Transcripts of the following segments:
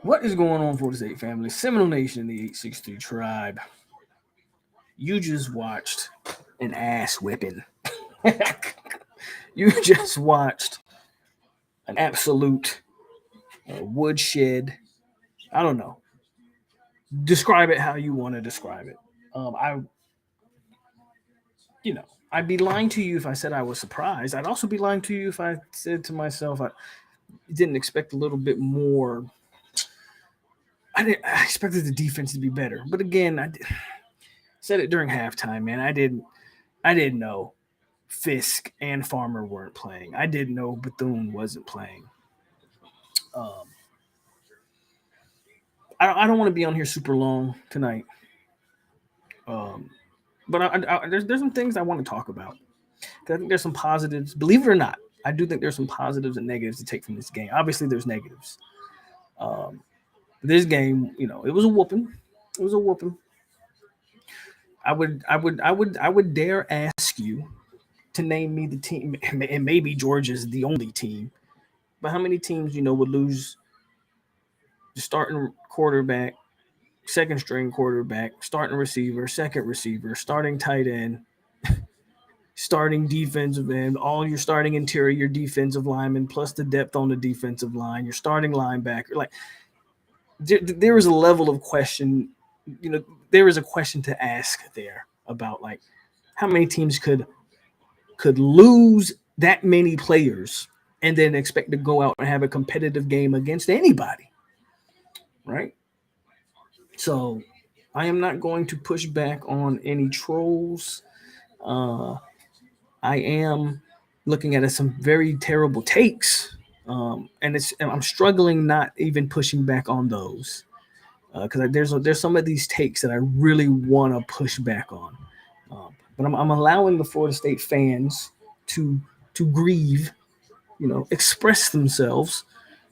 What is going on, 48 family? Seminole Nation in the 863 tribe. You just watched an ass whipping. You just watched an absolute woodshed. I don't know. Describe it how you want to describe it. I, I'd be lying to you if I said I was surprised. I'd also be lying to you if I said to myself I didn't expect a little bit more. I expected the defense to be better, but again, said it during halftime, man. I didn't know Fisk and Farmer weren't playing. I didn't know Bethune wasn't playing. I don't want to be on here super long tonight, but there's some things I want to talk about. I think there's some positives. Believe it or not, I do think there's some positives and negatives to take from this game. Obviously, there's negatives. This game, it was a whooping. It was a whooping. I would dare ask you to name me the team, and maybe Georgia's the only team, but how many teams would lose the starting quarterback, second string quarterback, starting receiver, second receiver, starting tight end, starting defensive end, all your starting interior defensive linemen, plus the depth on the defensive line, your starting linebacker. Like there is a level of question, there is a question to ask there about like how many teams could lose that many players and then expect to go out and have a competitive game against anybody, right? So I am not going to push back on any trolls. I am looking at some very terrible takes, and I'm struggling not even pushing back on those because there's some of these takes that I really want to push back on, but I'm allowing the Florida State fans to grieve, express themselves.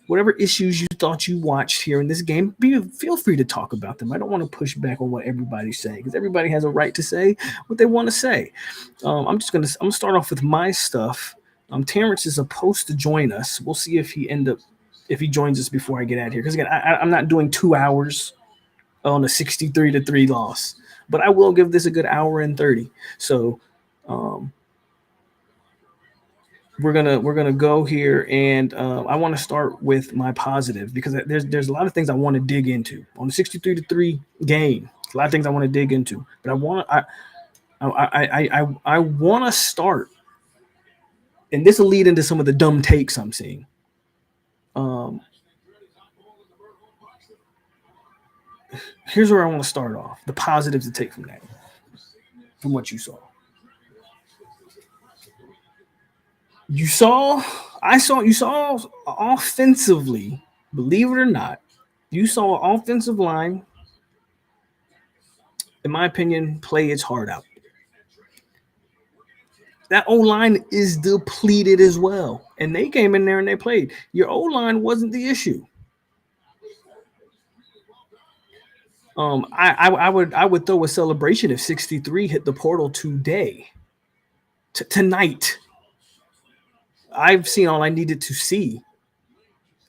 Whatever issues you thought you watched here in this game, feel free to talk about them. I don't want to push back on what everybody's saying because everybody has a right to say what they want to say. I'm gonna start off with my stuff. Terrence is supposed to join us. We'll see if he joins us before I get out of here. Because again, I'm not doing 2 hours on a 63-3 loss, but I will give this a good hour and 30. So we're gonna go here, and I want to start with my positive because there's a lot of things I want to dig into on the 63-3 game. A lot of things I want to dig into, but I want to start, and this will lead into some of the dumb takes I'm seeing. Here's where I want to start off. The positives to take from that, from what you saw. You saw offensively, believe it or not, you saw offensive line, in my opinion, play its heart out. That O-line is depleted as well. And they came in there and they played. Your O-line wasn't the issue. I would throw a celebration if 63 hit the portal today. Tonight. I've seen all I needed to see.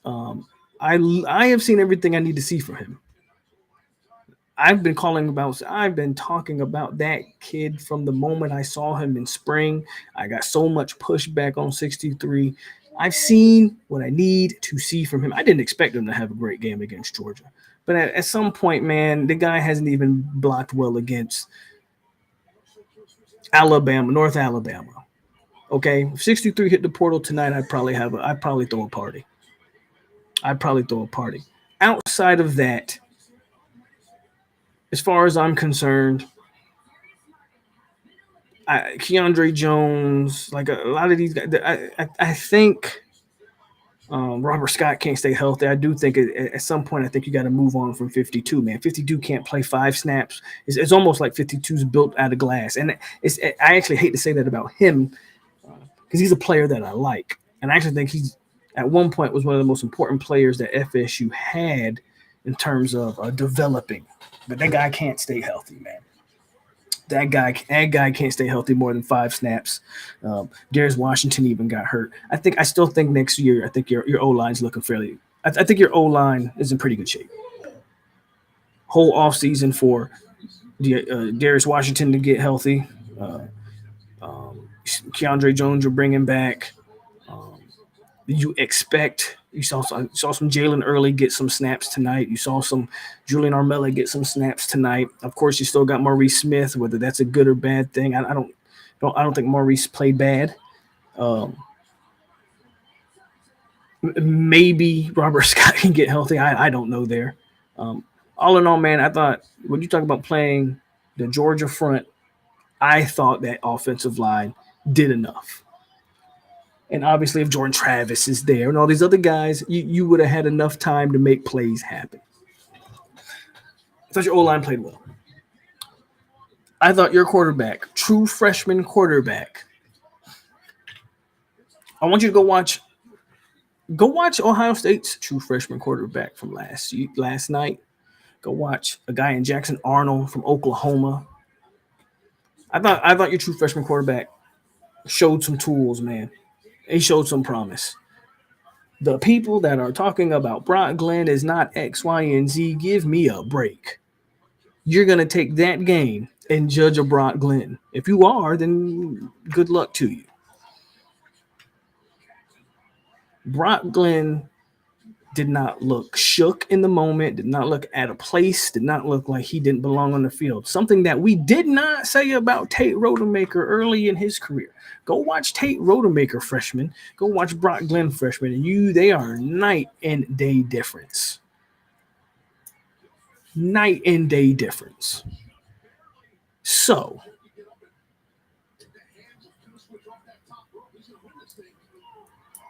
I have seen everything I need to see from him. I've been talking about that kid from the moment I saw him in spring. I got so much pushback on 63. I've seen what I need to see from him. I didn't expect him to have a great game against Georgia. But at some point, man, the guy hasn't even blocked well against Alabama, North Alabama. Okay, if 63 hit the portal tonight, I'd probably throw a party. Outside of that, as far as I'm concerned, Keandre Jones, like a lot of these guys, I think Robert Scott can't stay healthy. I do think at some point, I think you got to move on from 52, man. 52 can't play 5 snaps. It's almost like 52's built out of glass. And I actually hate to say that about him because he's a player that I like. And I actually think he's, at one point, was one of the most important players that FSU had in terms of developing. But that guy can't stay healthy, man. That guy can't stay healthy more than 5 snaps. Darius Washington even got hurt. I still think next year, I think your O-line's looking fairly I think your O line is in pretty good shape. Whole off season for Darius Washington to get healthy. Uh, Keandre Jones you're bringing back. Um, you expect you saw some Jalen Early get some snaps tonight. You saw some Julian Armella get some snaps tonight. Of course, you still got Maurice Smith. Whether that's a good or bad thing, I don't think Maurice played bad. Um, Maybe Robert Scott can get healthy. I don't know there. Um, all in all, man, I thought when you talk about playing the Georgia front, I thought that offensive line did enough. And obviously, if Jordan Travis is there and all these other guys, you would have had enough time to make plays happen. I thought your O line played well. I thought your quarterback, true freshman quarterback. I want you to go watch Ohio State's true freshman quarterback from last night. Go watch a guy in Jackson Arnold from Oklahoma. I thought your true freshman quarterback showed some tools, man. He showed some promise. The people that are talking about Brock Glenn is not X, Y, and Z, give me a break. You're going to take that game and judge a Brock Glenn. If you are, then good luck to you. Brock Glenn did not look shook in the moment, did not look out of place, did not look like he didn't belong on the field. Something that we did not say about Tate Rodemaker early in his career. Go watch Tate Rodemaker freshman. Go watch Brock Glenn freshman. And they are night and day difference. Night and day difference. So,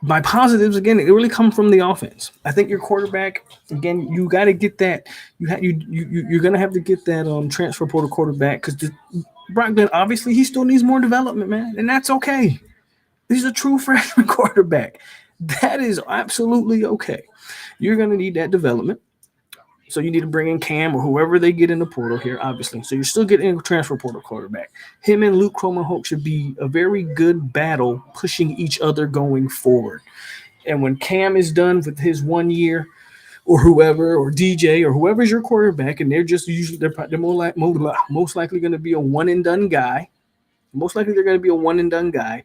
my positives again, it really come from the offense. I think your quarterback again, you got to get that. You're gonna have to get that transfer portal quarterback because Brock Glenn obviously he still needs more development, man, and that's okay. He's a true freshman quarterback. That is absolutely okay. You're gonna need that development. So you need to bring in Cam or whoever they get in the portal here, obviously. So you're still getting a transfer portal quarterback. Him and Luke Kromenhoek should be a very good battle pushing each other going forward. And when Cam is done with his 1 year, or whoever, or DJ, or whoever's your quarterback, and they're most likely going to be a one and done guy. Most likely they're going to be a one and done guy.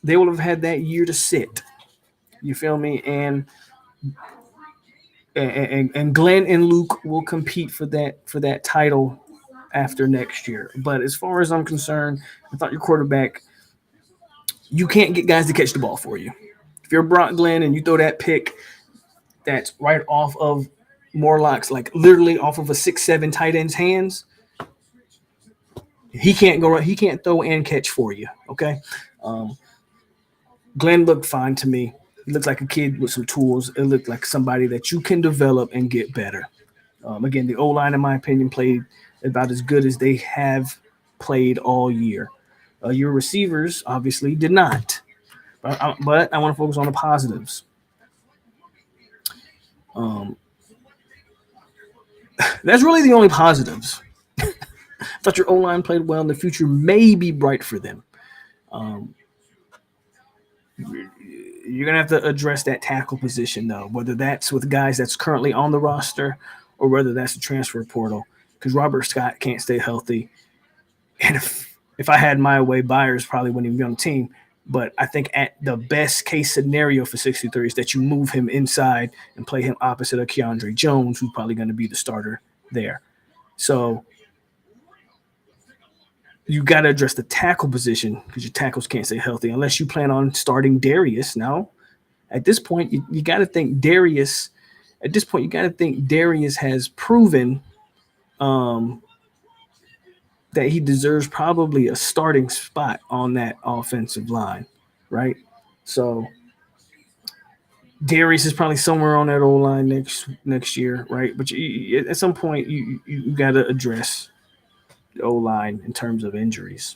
They will have had that year to sit. You feel me? And Glenn and Luke will compete for that title after next year. But as far as I'm concerned, I thought your quarterback, you can't get guys to catch the ball for you. If you're Brock Glenn and you throw that pick that's right off of Morlock's, like literally off of a 6'7" tight end's hands, he can't go right. He can't throw and catch for you. Okay. Glenn looked fine to me. He looked like a kid with some tools. It looked like somebody that you can develop and get better. Again, the O-line, in my opinion, played about as good as they have played all year. Your receivers obviously did not. But I want to focus on the positives. That's really the only positives. I thought your O-line played well, and the future may be bright for them. You're gonna have to address that tackle position though, whether that's with guys that's currently on the roster or whether that's the transfer portal. Because Robert Scott can't stay healthy, and if I had my way, Byers probably wouldn't even be on the team. But I think at the best case scenario for 63 is that you move him inside and play him opposite of Keandre Jones, who's probably going to be the starter there. So you got to address the tackle position because your tackles can't stay healthy unless you plan on starting Darius. Now, at this point, you got to think Darius. At this point, you got to think Darius has proven that he deserves probably a starting spot on that offensive line, right? So Darius is probably somewhere on that O line next year, right? But at some point, you got to address the O line in terms of injuries.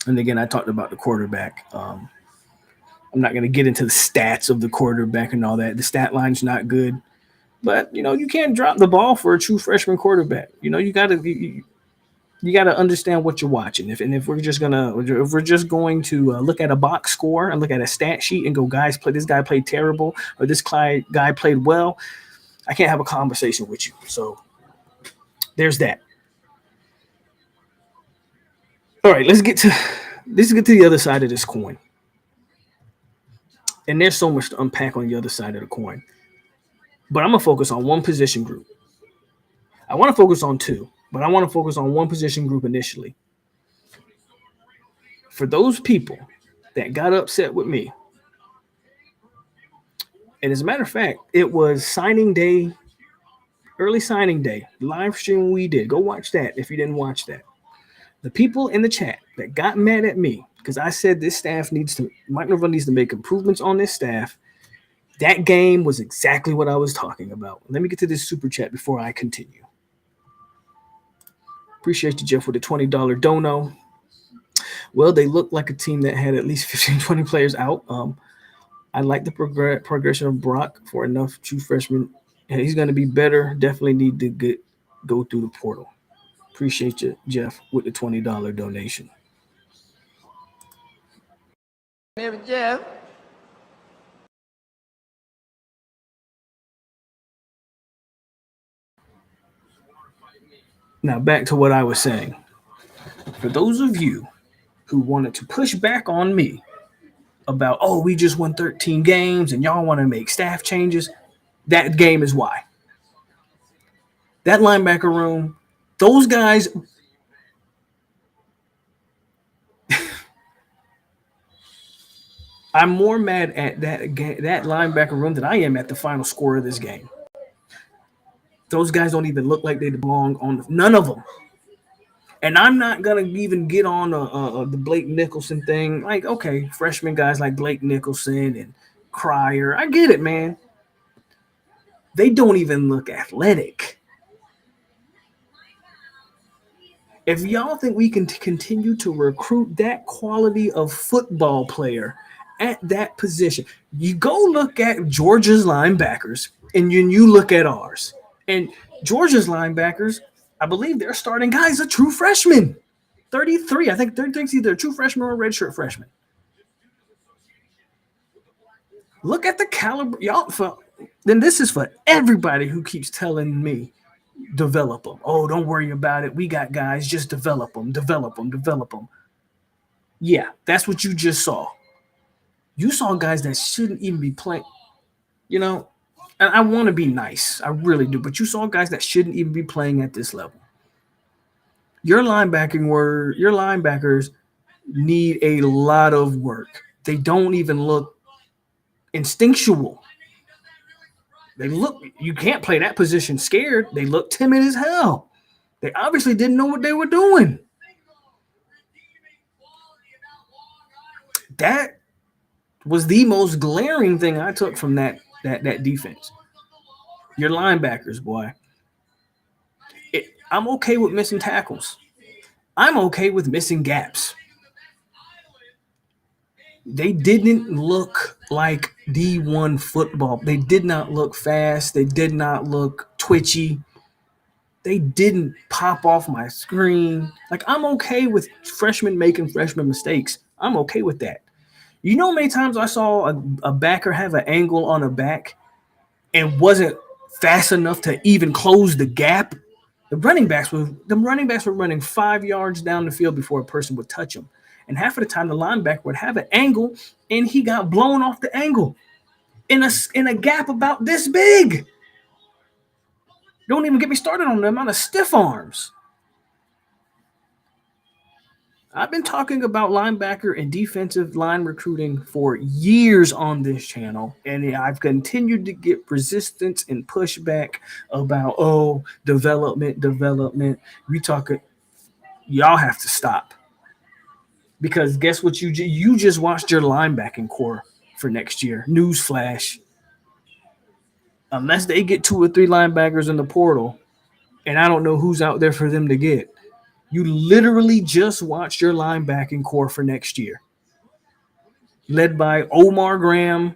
And again, I talked about the quarterback. I'm not going to get into the stats of the quarterback and all that. The stat line's not good, but you can't drop the ball for a true freshman quarterback. You got to. You got to understand what you're watching. If we're just going to look at a box score and look at a stat sheet and go, guys, this guy played terrible or this guy played well, I can't have a conversation with you. So there's that. All right, let's get to the other side of this coin. And there's so much to unpack on the other side of the coin. But I'm gonna focus on one position group. I want to focus on two, but I want to focus on one position group initially. For those people that got upset with me, and as a matter of fact, it was signing day, early signing day, live stream we did. Go watch that if you didn't watch that. The people in the chat that got mad at me because I said this staff Mike Norvell needs to make improvements on this staff. That game was exactly what I was talking about. Let me get to this super chat before I continue. Appreciate you, Jeff, with the $20 dono. Well, they look like a team that had at least 15, 20 players out. I like the progression of Brock for enough true freshmen. And he's going to be better. Definitely need to go through the portal. Appreciate you, Jeff, with the $20 donation. Jeff. Now back to what I was saying. For those of you who wanted to push back on me about, oh, we just won 13 games and y'all want to make staff changes, that game is why. That linebacker room, those guys. I'm more mad at that linebacker room than I am at the final score of this game. Those guys don't even look like they belong on none of them. And I'm not gonna even get on the Blake Nicholson thing. Like, okay, freshman guys like Blake Nicholson and Cryer, I get it, man. They don't even look athletic. If y'all think we can continue to recruit that quality of football player at that position, you go look at Georgia's linebackers and you look at ours. And Georgia's linebackers, I believe their starting guy is a true freshman. 33. I think 33 is either a true freshman or a redshirt freshman. Look at the caliber. Then this is for everybody who keeps telling me, develop them. Oh, don't worry about it. We got guys. Just develop them. Yeah, that's what you just saw. You saw guys that shouldn't even be playing. You know, and I want to be nice. I really do. But you saw guys that shouldn't even be playing at this level. Your linebackers need a lot of work. They don't even look instinctual. You can't play that position scared. They look timid as hell. They obviously didn't know what they were doing. That was the most glaring thing I took from that defense. Your linebackers, boy. I'm okay with missing tackles. I'm okay with missing gaps. They didn't look like D1 football. They did not look fast. They did not look twitchy. They didn't pop off my screen. Like, I'm okay with freshmen making freshman mistakes. I'm okay with that. You know how many times I saw a backer have an angle on a back and wasn't fast enough to even close the gap? The running backs were running 5 yards down the field before a person would touch them. And half of the time, the linebacker would have an angle, and he got blown off the angle in a gap about this big. Don't even get me started on the amount of stiff arms. I've been talking about linebacker and defensive line recruiting for years on this channel, and I've continued to get resistance and pushback about, oh, development. We talking, y'all have to stop. Because guess what? You just watched your linebacking core for next year. Newsflash. Unless they get 2 or 3 linebackers in the portal, and I don't know who's out there for them to get, you literally just watched your linebacking core for next year. Led by Omar Graham,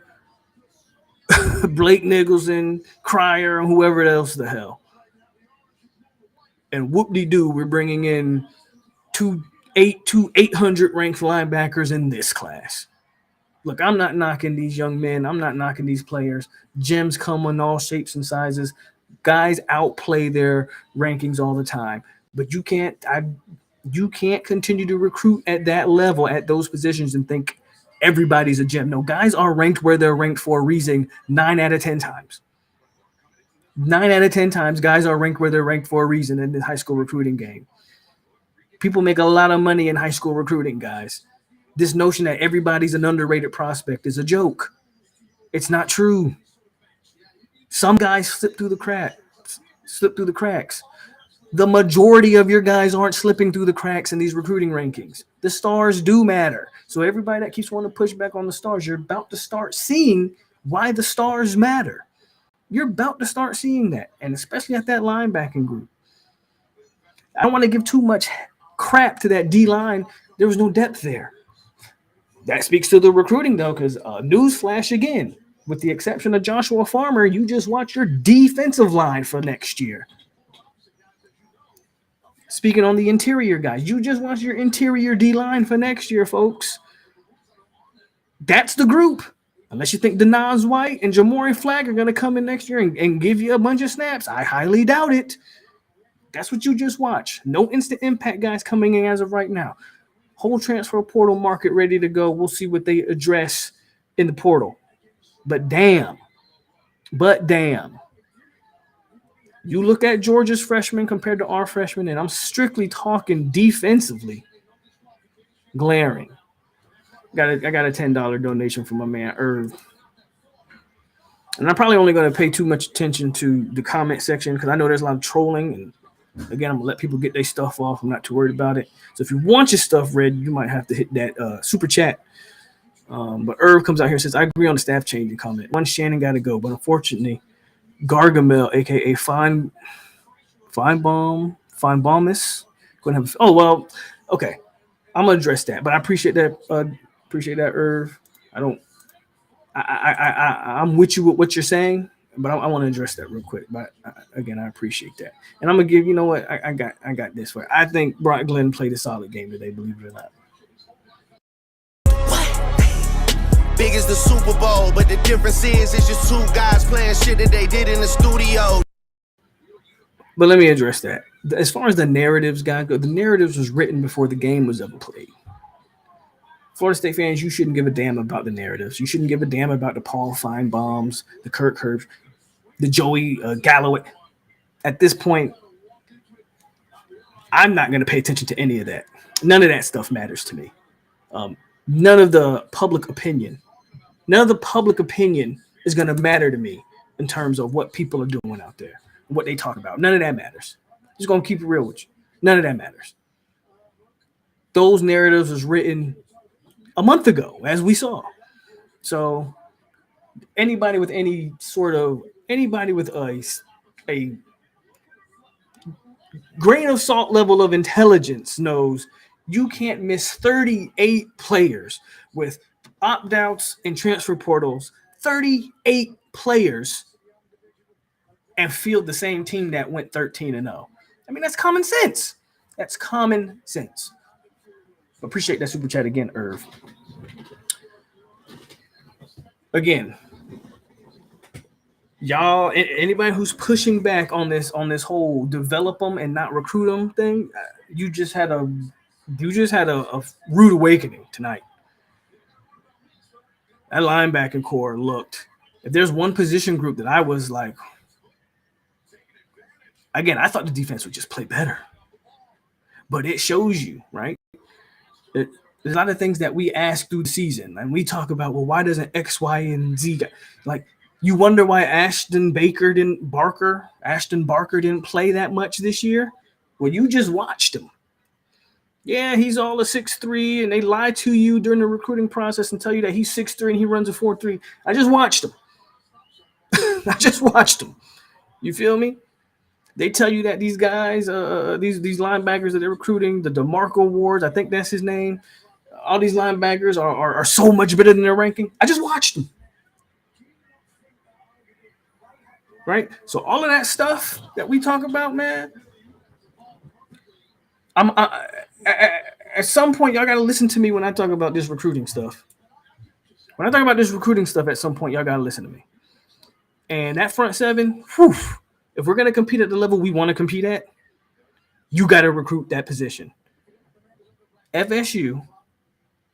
Blake Nicholson, Cryer, and whoever else the hell. and whoop-de-doo, we're bringing in two 800 ranked linebackers in this class. Look, I'm not knocking these young men. I'm not knocking these players. Gems come in all shapes and sizes. Guys outplay their rankings all the time. But you can't continue to recruit at that level, at those positions, and think everybody's a gem. No, guys are ranked where they're ranked for a reason 9 out of 10 times. 9 out of 10 times, guys are ranked where they're ranked for a reason in the high school recruiting game. People make a lot of money in high school recruiting, guys. This notion that everybody's an underrated prospect is a joke. It's not true. Some guys slip through the cracks. The majority of your guys aren't slipping through the cracks in these recruiting rankings. The stars do matter. So everybody that keeps wanting to push back on the stars, you're about to start seeing why the stars matter. You're about to start seeing that, and especially at that linebacking group. I don't want to give too much crap to that D-line. There was no depth there. That speaks to the recruiting, though, because newsflash again, with the exception of Joshua Farmer, you just watch your defensive line for next year. Speaking on the interior guys, you just watch your interior D-line for next year, folks. That's the group. Unless you think Denaz White and Jamori Flagg are going to come in next year and give you a bunch of snaps, I highly doubt it. That's what you just watch. No instant impact guys coming in as of right now. Whole transfer portal market ready to go. We'll see what they address in the portal. But damn. You look at Georgia's freshmen compared to our freshmen, and I'm strictly talking defensively. Glaring. I got a $10 donation from my man Irv. And I'm probably only going to pay too much attention to the comment section because I know there's a lot of trolling. And again, I'm going to let people get their stuff off. I'm not too worried about it. So if you want your stuff read, you might have to hit that super chat. But Irv comes out here and says, I agree on the staff changing comment. One Shannon got to go. But unfortunately, Gargamel, a.k.a. Feinbaumus. Okay. I'm going to address that. But I appreciate that. Irv. I'm with you with what you're saying, but I want to address that real quick. But again, I appreciate that, and I'm gonna give. You know what? I got this way. I think Brock Glenn played a solid game today. Believe it or not. Big as the Super Bowl, but the difference is it's just two guys playing shit that they did in the studio. But let me address that. As far as the narratives guy go, the narratives was written before the game was ever played. Florida State fans, you shouldn't give a damn about the narratives. You shouldn't give a damn about the Paul Feinbaums, the Kirk Herbst, the Joey Galloway. At this point, I'm not going to pay attention to any of that. None of that stuff matters to me. None of the public opinion is going to matter to me in terms of what people are doing out there, what they talk about. None of that matters. Just going to keep it real with you. None of that matters. Those narratives was written a month ago, as we saw. So anybody with a grain of salt level of intelligence knows you can't miss 38 players with opt-outs and transfer portals, 38 players, and field the same team that went 13-0. I mean, that's common sense. Appreciate that super chat again, Irv. Again, y'all, anybody who's pushing back on this whole develop them and not recruit them thing, you just had a rude awakening tonight. That linebacking core looked. If there's one position group that I was like, again, I thought the defense would just play better, but it shows you, right? There's a lot of things that we ask through the season, and we talk about, well, why doesn't X, Y, and Z like? You wonder why Ashton Barker didn't play that much this year. Well, you just watched him. Yeah, he's all a 6'3", and they lie to you during the recruiting process and tell you that he's 6'3" and he runs a 4.3. I just watched him. You feel me? They tell you that these guys, these linebackers that they're recruiting, the DeMarco Wards, I think that's his name, all these linebackers are so much better than their ranking. I just watched them. Right? So all of that stuff that we talk about, man, At some point, y'all got to listen to me when I talk about this recruiting stuff. When I talk about this recruiting stuff, at some point, y'all got to listen to me. And that front seven, whew, if we're going to compete at the level we want to compete at, you got to recruit that position. FSU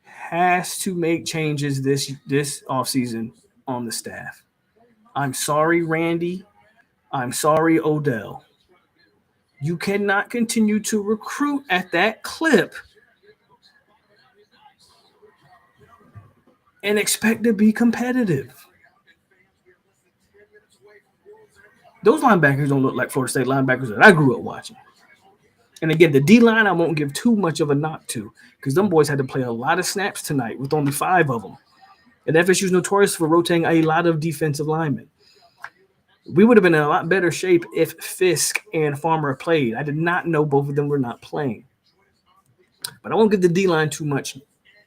has to make changes this offseason on the staff. I'm sorry, Randy. I'm sorry, Odell. You cannot continue to recruit at that clip and expect to be competitive. Those linebackers don't look like Florida State linebackers that I grew up watching. And again, the D line I won't give too much of a knock to because them boys had to play a lot of snaps tonight with only 5 of them. And FSU is notorious for rotating a lot of defensive linemen. We would have been in a lot better shape if Fisk and Farmer played. I did not know both of them were not playing. But I won't give the D-line too much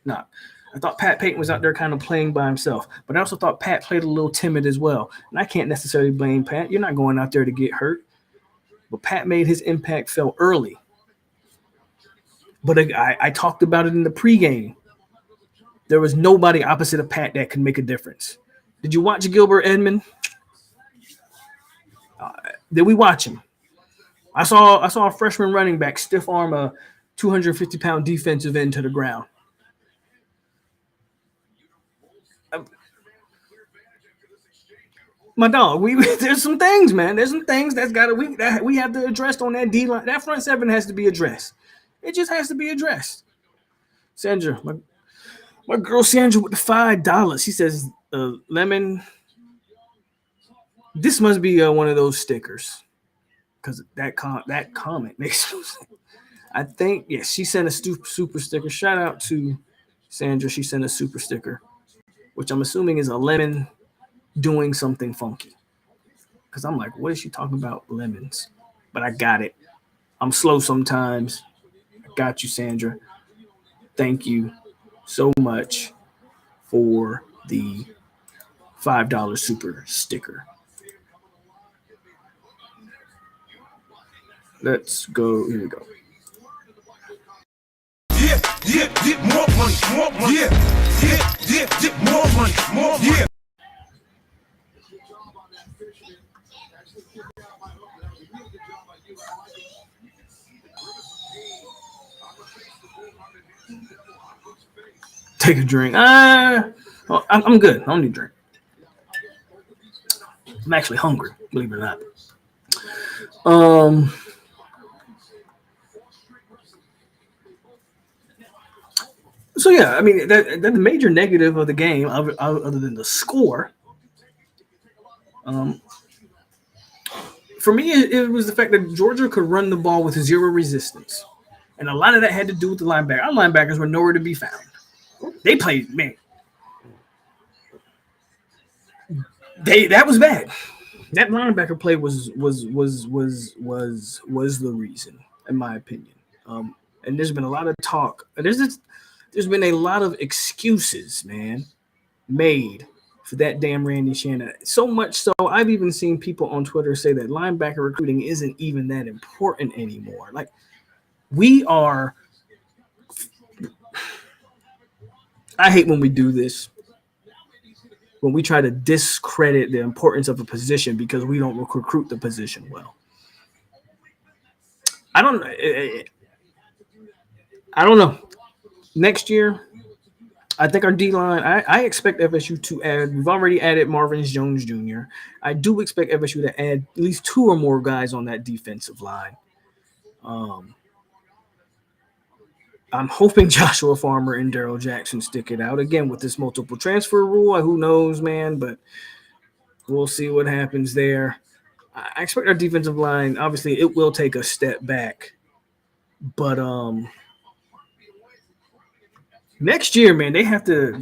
knock. I thought Pat Payton was out there kind of playing by himself. But I also thought Pat played a little timid as well. And I can't necessarily blame Pat. You're not going out there to get hurt. But Pat made his impact felt early. But I talked about it in the pregame. There was nobody opposite of Pat that could make a difference. Did you watch Gilbert Edmond? Did we watch him? I saw a freshman running back stiff arm a 250-pound defensive end to the ground. My dog, there's some things, man. There's some things that we have to address on that D line. That front seven has to be addressed. It just has to be addressed. Sandra, my girl Sandra with the $5. She says, Lemon, this must be one of those stickers. Because that comment makes no sense. I think, yes, she sent a super sticker. Shout out to Sandra. She sent a super sticker, which I'm assuming is a lemon doing something funky. Because I'm like, what is she talking about? Lemons. But I got it. I'm slow sometimes. I got you, Sandra. Thank you so much for the $5 super sticker. Let's go. Here we go. Yeah, more money. Yeah, more money. Yeah. Take a drink. I'm good. I don't need a drink. I'm actually hungry, believe it or not. So yeah, I mean that the major negative of the game, other than the score, for me it was the fact that Georgia could run the ball with 0 resistance, and a lot of that had to do with the linebacker. Our linebackers were nowhere to be found. They played, man. That was bad. That linebacker play was the reason, in my opinion. And there's been a lot of talk. There's been a lot of excuses, man, made for that damn Randy Shannon. So much so, I've even seen people on Twitter say that linebacker recruiting isn't even that important anymore. Like, we are. I hate when we do this. When we try to discredit the importance of a position because we don't recruit the position well. I don't know. Next year, I think our D-line, I expect FSU to add, we've already added Marvin Jones Jr. I do expect FSU to add at least 2 or more guys on that defensive line. I'm hoping Joshua Farmer and Darrell Jackson stick it out. Again, with this multiple transfer rule, who knows, man, but we'll see what happens there. I expect our defensive line, obviously, it will take a step back. But next year, man, they have to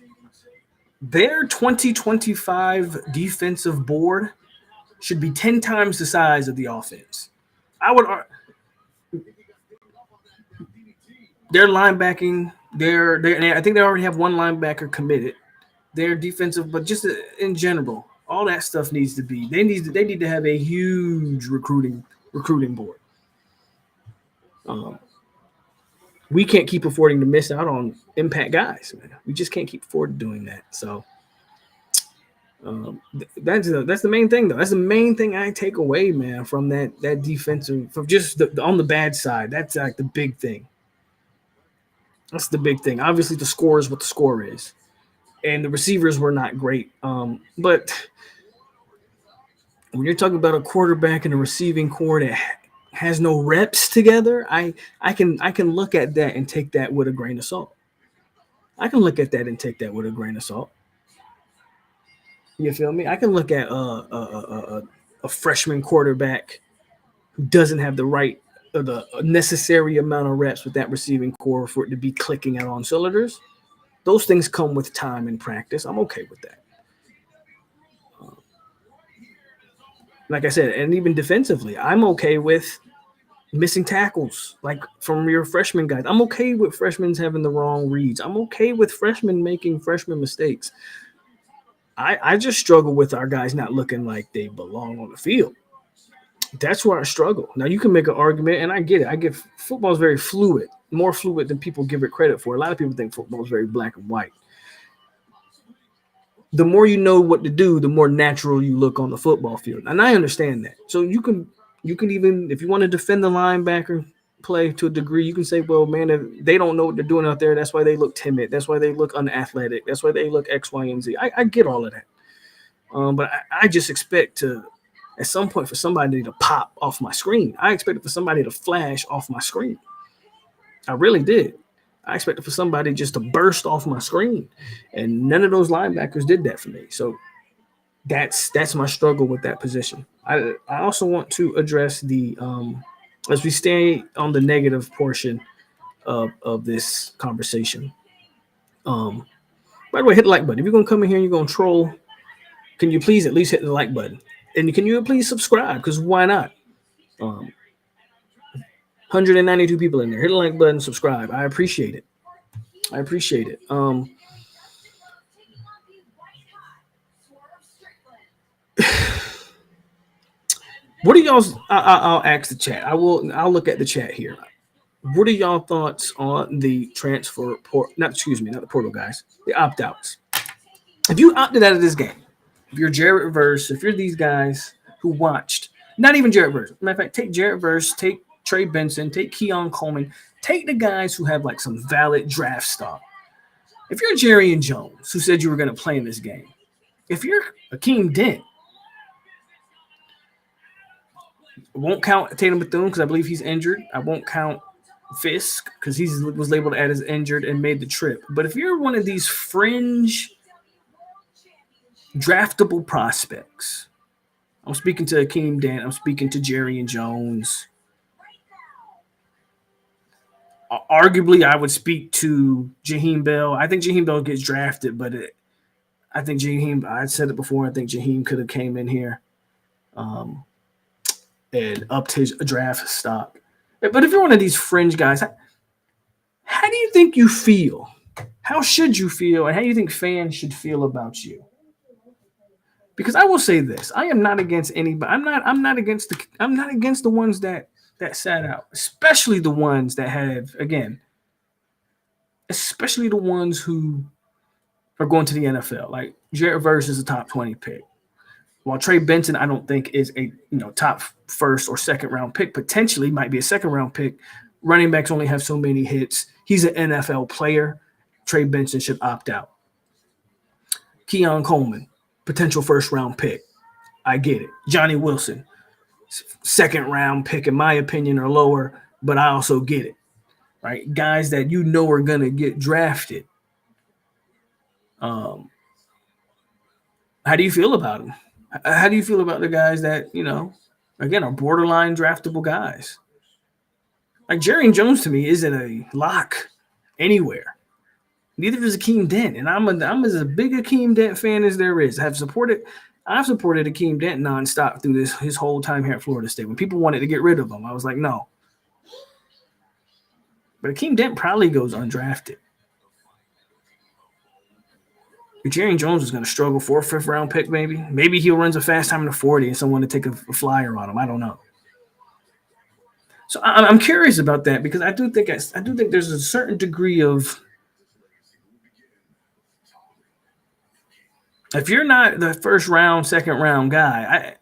– their 2025 defensive board should be 10 times the size of the offense. I would – their linebacking, I think they already have 1 linebacker committed. Their defensive, but just in general, all that stuff needs to be. They need to have a huge recruiting board. We can't keep affording to miss out on impact guys, man. We just can't keep affording doing that. So that's the main thing, though. That's the main thing I take away, man, from that defensive, from just on the bad side. That's like the big thing. That's the big thing. Obviously, the score is what the score is, and the receivers were not great. But when you're talking about a quarterback and a receiving core that has no reps together, I can look at that and take that with a grain of salt. I can look at that and take that with a grain of salt. You feel me? I can look at a freshman quarterback who doesn't have the necessary amount of reps with that receiving core for it to be clicking out on cylinders. Those things come with time and practice. I'm okay with that. Like I said, and even defensively, I'm okay with missing tackles, like from your freshman guys. I'm okay with freshmen having the wrong reads. I'm okay with freshmen making freshman mistakes. I just struggle with our guys not looking like they belong on the field. That's where I struggle. Now, you can make an argument, and I get it. I get football is very fluid, more fluid than people give it credit for. A lot of people think football is very black and white. The more you know what to do, the more natural you look on the football field. And I understand that. So you can even, if you want to defend the linebacker play to a degree, you can say, well, man, if they don't know what they're doing out there, that's why they look timid. That's why they look unathletic. That's why they look X, Y, and Z. I get all of that. But I just expect to, at some point, for somebody to pop off my screen. I expected for somebody to flash off my screen. I really did. I expected for somebody just to burst off my screen, and none of those linebackers did that for me. So that's my struggle with that position. I also want to address the as we stay on the negative portion of this conversation. By the way, hit the like button. If you're gonna come in here and you're gonna troll, can you please at least hit the like button? And can you please subscribe? Because why not? 192 people in there. Hit the like button, subscribe. I appreciate it. What are y'all's? I'll ask the chat. I'll look at the chat here. What are y'all thoughts on the transfer port? Not the portal guys. The opt-outs. If you opted out of this game, if you're Jarrett Verse, if you're these guys who watched, not even Jarrett Verse. Matter of fact, take Jarrett Verse, take Trey Benson, take Keon Coleman, take the guys who have like some valid draft stock. If you're Jerry and Jones, who said you were going to play in this game, if you're Akeem Dent, I won't count Tatum Bethune because I believe he's injured. I won't count Fisk because he was labeled as injured and made the trip. But if you're one of these fringe draftable prospects, I'm speaking to Akeem Dent, I'm speaking to Jerry and Jones. Arguably, I would speak to Jaheim Bell. I think Jaheim Bell gets drafted, but I think Jaheim, I said it before, I think Jaheim could have came in here and upped his draft stock. But if you're one of these fringe guys, how do you think you feel? How should you feel? And how do you think fans should feel about you? Because I will say this, I am not against anybody. I'm not against the ones that sat out, especially the ones that have, again, especially the ones who are going to the NFL. Like Jarrett Verse is a top 20 pick. While Trey Benson, I don't think is a top first or second round pick, potentially might be a second round pick. Running backs only have so many hits. He's an NFL player. Trey Benson should opt out. Keon Coleman, potential first round pick. I get it. Johnny Wilson, second round pick, in my opinion, or lower, but I also get it. Right? Guys that are going to get drafted. How do you feel about them? How do you feel about the guys that, again, are borderline draftable guys? Like Jerry Jones to me isn't a lock anywhere. Neither is Akeem Dent, and I'm as big a Akeem Dent fan as there is. I've supported Akeem Dent nonstop through his whole time here at Florida State. When people wanted to get rid of him, I was like, no. But Akeem Dent probably goes undrafted. Jerry Jones is going to struggle for a fifth round pick, maybe. Maybe he runs a fast time in the 40 and someone to take a flyer on him. I don't know. So I'm curious about that because I do think there's a certain degree of, if you're not the first round, second round guy,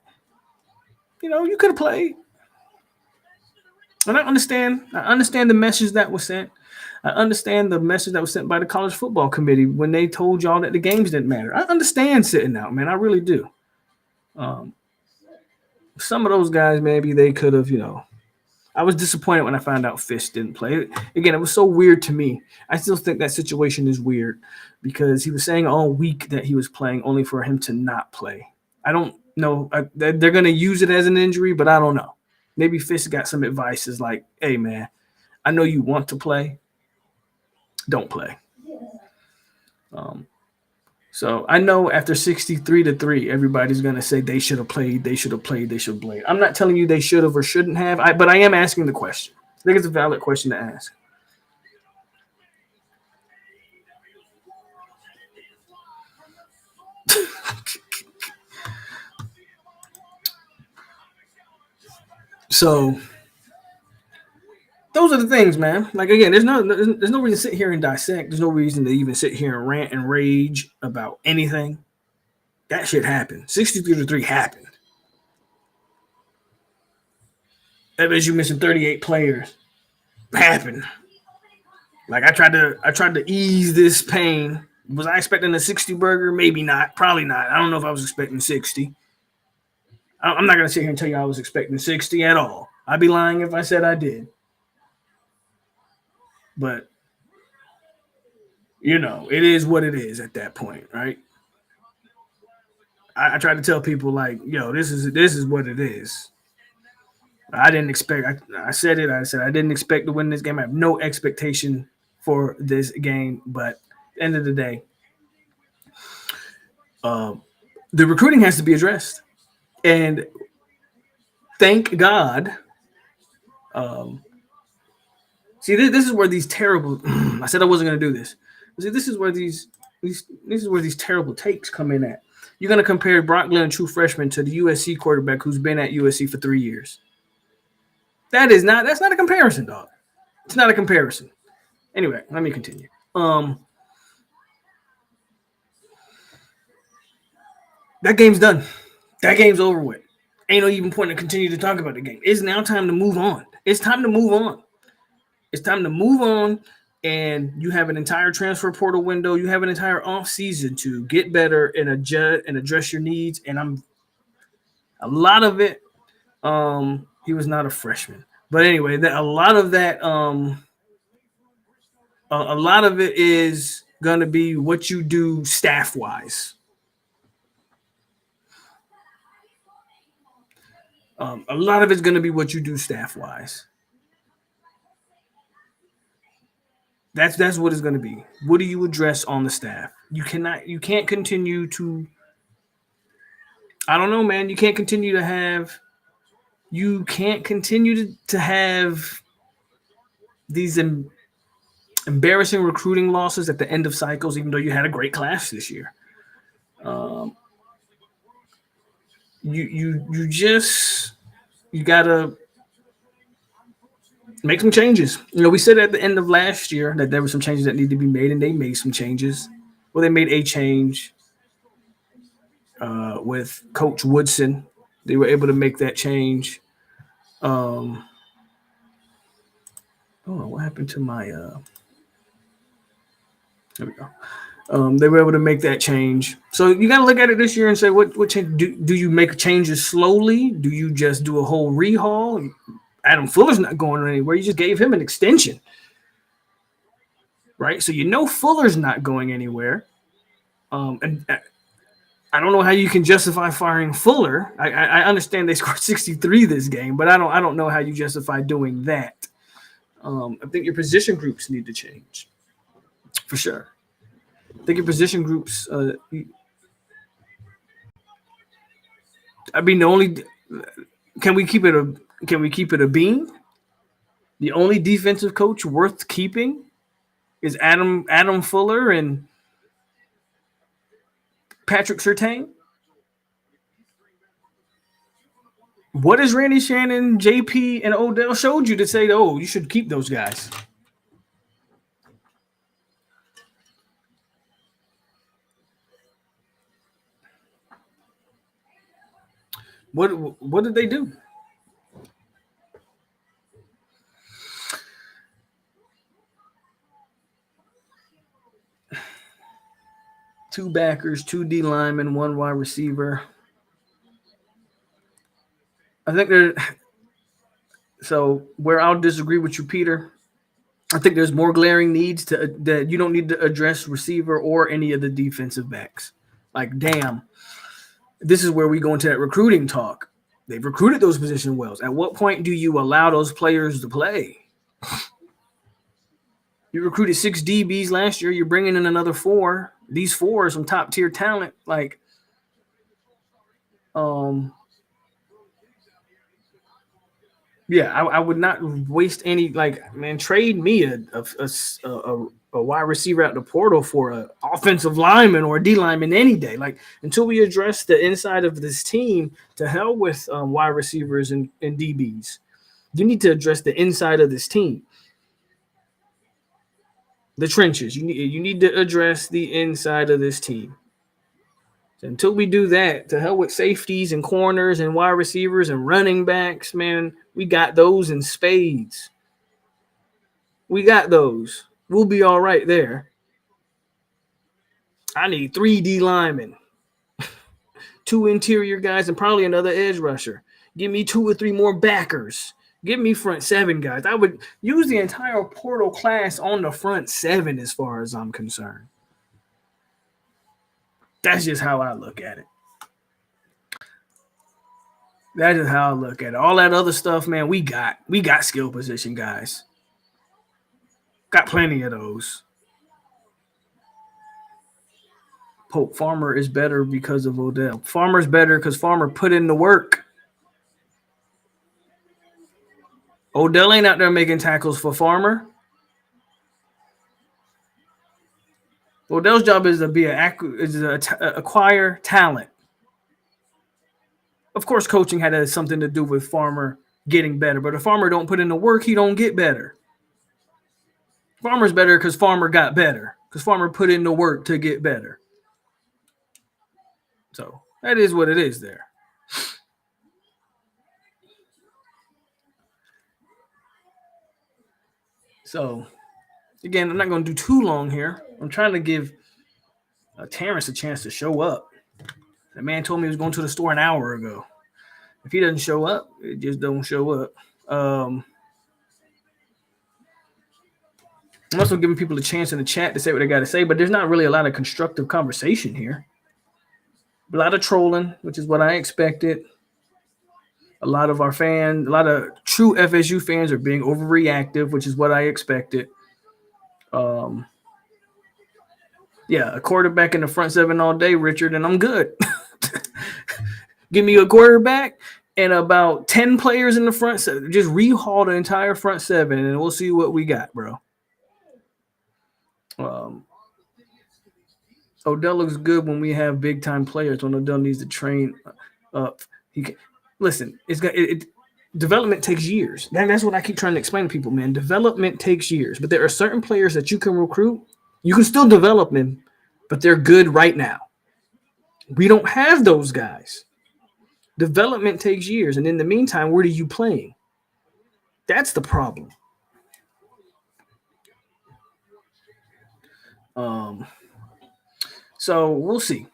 you could have played. And I understand the message that was sent. I understand the message that was sent by the college football committee when they told y'all that the games didn't matter. I understand sitting out, man. I really do. Some of those guys, maybe they could have, I was disappointed when I found out Fish didn't play. Again, it was so weird to me. I still think that situation is weird because he was saying all week that he was playing only for him to not play. I don't know. They're going to use it as an injury, but I don't know. Maybe Fish got some advice. Is like, hey, man, I know you want to play. Don't play. So I know after 63-3, everybody's gonna say they should have played, they should have played, they should have played. I'm not telling you they should have or shouldn't have, but I am asking the question. I think it's a valid question to ask. So those are the things, man. Like again, there's no reason to sit here and dissect. There's no reason to even sit here and rant and rage about anything. That shit happened. 63-3 happened. FSU missing 38 players happened. Like I tried to ease this pain. Was I expecting a 60 burger? Maybe not. Probably not. I don't know if I was expecting 60. I'm not gonna sit here and tell you I was expecting 60 at all. I'd be lying if I said I did. But it is what it is at that point, right? I try to tell people like, this is what it is. I didn't expect. I said it. I said I didn't expect to win this game. I have no expectation for this game. But at the end of the day, the recruiting has to be addressed, and thank God. See, this is where these terrible. I said I wasn't going to do this. See, this is where these terrible takes come in at. You're going to compare Brock Glenn, a true freshman, to the USC quarterback who's been at USC for 3 years. That's not a comparison, dog. It's not a comparison. Anyway, let me continue. That game's done. That game's over with. Ain't no even point to continue to talk about the game. It's now time to move on. It's time to move on. It's time to move on, and you have an entire transfer portal window. You have an entire off season to get better and adjust and address your needs. And a lot of it. He was not a freshman, but anyway, a lot of that. A lot of it is going to be what you do staff wise. A lot of it's going to be what you do staff wise. That's what it's going to be. What do you address on the staff? You can't continue to. I don't know, man. You can't continue to have these embarrassing recruiting losses at the end of cycles, even though you had a great class this year. You gotta make some changes. We said at the end of last year that there were some changes that need to be made, and they made some changes. Well, they made a change with Coach Woodson. They were able to make that change. Oh, what happened to my? There we go. They were able to make that change. So you got to look at it this year and say, what change? Do you make changes slowly? Do you just do a whole rehaul? Adam Fuller's not going anywhere. You just gave him an extension, right? So Fuller's not going anywhere. And I don't know how you can justify firing Fuller. I understand they scored 63 this game, but I don't know how you justify doing that. I think your position groups need to change, for sure. I think your position groups. I mean, can we keep it a bean? The only defensive coach worth keeping is Adam Fuller and Patrick Surtain. What has Randy Shannon, JP, and Odell showed you to say, oh, you should keep those guys? What did they do? Two backers, two D linemen, one wide receiver. I think there. So where I'll disagree with you, Peter, I think there's more glaring needs that you don't need to address receiver or any of the defensive backs. Like, damn, this is where we go into that recruiting talk. They've recruited those position wells. At what point do you allow those players to play? You recruited 6 DBs last year. You're bringing in another 4. These 4 are some top tier talent. Like, yeah, I would not waste any. Like, man, trade me a wide receiver out the portal for an offensive lineman or a D lineman any day. Like, until we address the inside of this team, to hell with wide receivers and DBs. You need to address the inside of this team. The trenches. You need to address the inside of this team. So until we do that, to hell with safeties and corners and wide receivers and running backs, man, we got those in spades. We got those. We'll be all right there. I need 3 D linemen, 2 interior guys, and probably another edge rusher. Give me 2 or 3 more backers. Give me front 7 guys. I would use the entire portal class on the front 7 as far as I'm concerned. That's just how I look at it. That is how I look at it. All that other stuff, man, we got skill position guys. Got plenty of those. Pope Farmer is better because of Odell. Farmer's better because Farmer put in the work. Odell ain't out there making tackles for Farmer. Odell's job is to acquire talent. Of course, coaching had something to do with Farmer getting better, but if Farmer don't put in the work, he don't get better. Farmer's better because Farmer got better, because Farmer put in the work to get better. So that is what it is there. So, again, I'm not going to do too long here. I'm trying to give Terrence a chance to show up. The man told me he was going to the store an hour ago. If he doesn't show up, it just don't show up. I'm also giving people a chance in the chat to say what they got to say, but there's not really a lot of constructive conversation here. A lot of trolling, which is what I expected. A lot of true FSU fans are being overreactive, which is what I expected. Yeah, a quarterback in the front 7 all day, Richard, and I'm good. Give me a quarterback and about 10 players in the front 7. Just rehaul the entire front 7, and we'll see what we got, bro. Odell looks good when we have big-time players. When Odell needs to train up, listen. Development takes years. That's what I keep trying to explain to people, man. Development takes years, but there are certain players that you can recruit. You can still develop them, but they're good right now. We don't have those guys. Development takes years, and in the meantime, where are you playing? That's the problem. So we'll see.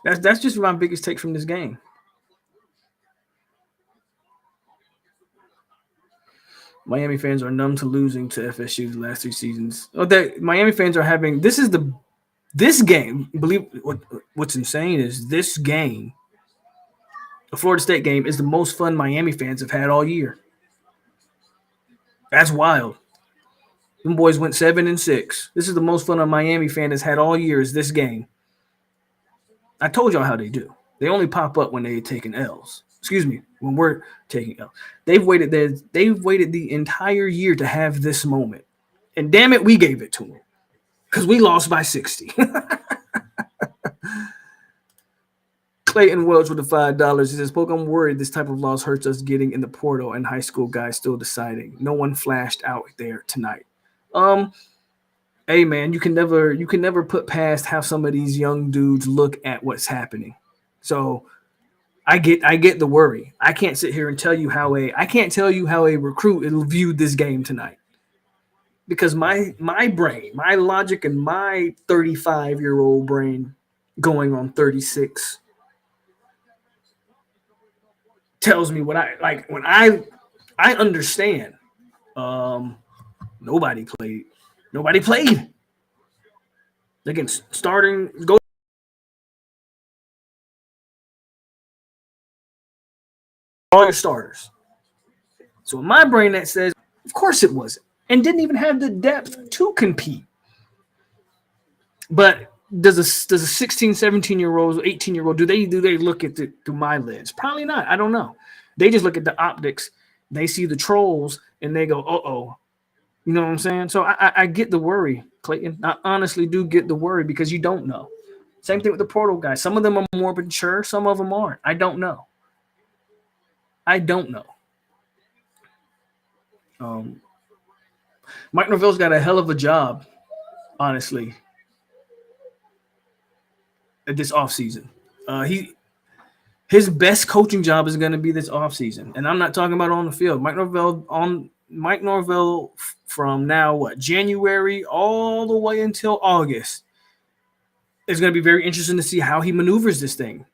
That's just my biggest take from this game. Miami fans are numb to losing to FSU the last 3 seasons. Miami fans are having this game. Believe what's insane is this game, the Florida State game, is the most fun Miami fans have had all year. That's wild. Them boys went 7-6. This is the most fun a Miami fan has had all year is this game. I told y'all how they do. They only pop up when they're taking L's. Excuse me, when we're taking L's. They've waited the entire year to have this moment. And damn it, we gave it to them. Because we lost by 60. Clayton Welch with the $5. He says, "Poke, I'm worried this type of loss hurts us getting in the portal and high school guys still deciding. No one flashed out there tonight." Hey man, you can never put past how some of these young dudes look at what's happening. So I get the worry. I can't sit here and tell you how a recruit viewed this game tonight. Because my brain, my logic, and my 35-year-old brain going on 36 tells me what I like when I understand. Nobody played. Again, starting go all your starters. So in my brain that says, of course it wasn't, and didn't even have the depth to compete. But does a 16, 17-year-old, 18-year-old, do they look at it through my lens? Probably not. I don't know. They just look at the optics. They see the trolls and they go, uh-oh. You know what I'm saying? So I get the worry, Clayton. I honestly do get the worry because you don't know. Same thing with the portal guys. Some of them are more mature. Some of them aren't. I don't know. Mike Norvell's got a hell of a job, honestly, at this offseason. His best coaching job is going to be this offseason. And I'm not talking about on the field. Mike Norvell from now, January all the way until August, is going to be very interesting to see how he maneuvers this thing.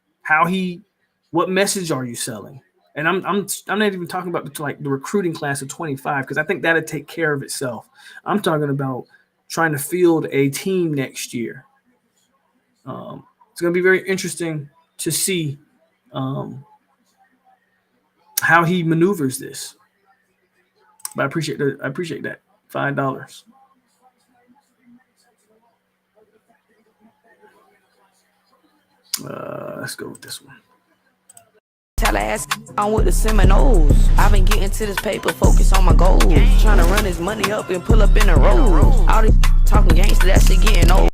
What message are you selling? And I'm not even talking about the recruiting class of 25 because I think that'll take care of itself. I'm talking about trying to field a team next year. It's going to be very interesting to see how he maneuvers this. But I appreciate that $5. Let's go with this one. Tallahassee on with the Seminoles. I've been getting to this paper, focus on my goals. Trying to run his money up and pull up in the road. All this talking gangster, that shit getting old.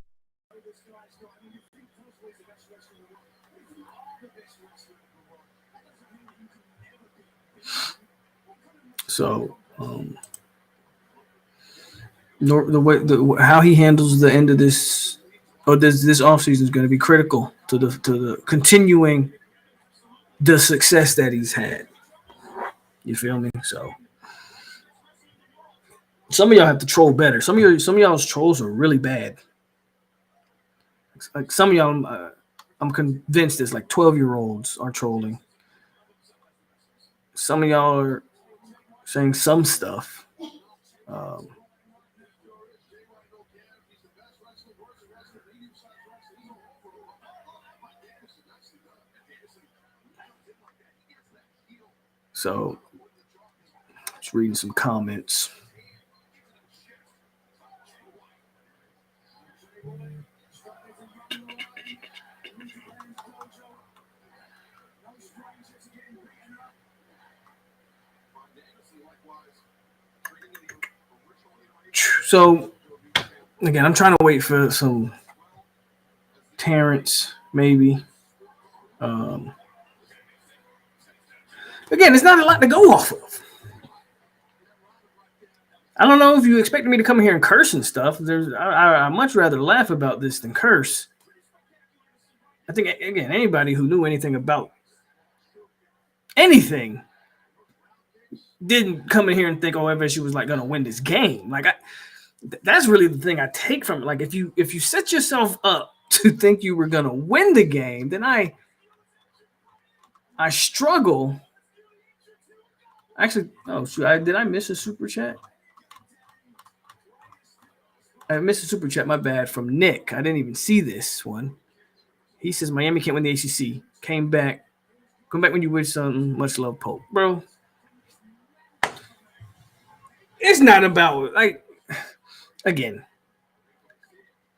So, how he handles the end of this offseason is going to be critical to the continuing the success that he's had. You feel me? So, some of y'all have to troll better. Some of y'all's trolls are really bad. Like some of y'all, I'm convinced it's like 12-year-olds are trolling. Some of y'all are saying some stuff. So, just reading some comments. So, again, I'm trying to wait for some Terrence, maybe. Again, it's not a lot to go off of. I don't know if you expected me to come here and curse and stuff. I'd much rather laugh about this than curse. I think, again, anybody who knew anything about anything didn't come in here and think, FSU was like going to win this game. Like, that's really the thing I take from it. Like, if you set yourself up to think you were going to win the game, then I struggle. Actually, did I miss a super chat? I missed a super chat, my bad, from Nick. I didn't even see this one. He says Miami can't win the ACC. Come back when you wish something. Much love, Pope. Bro, it's not about, again,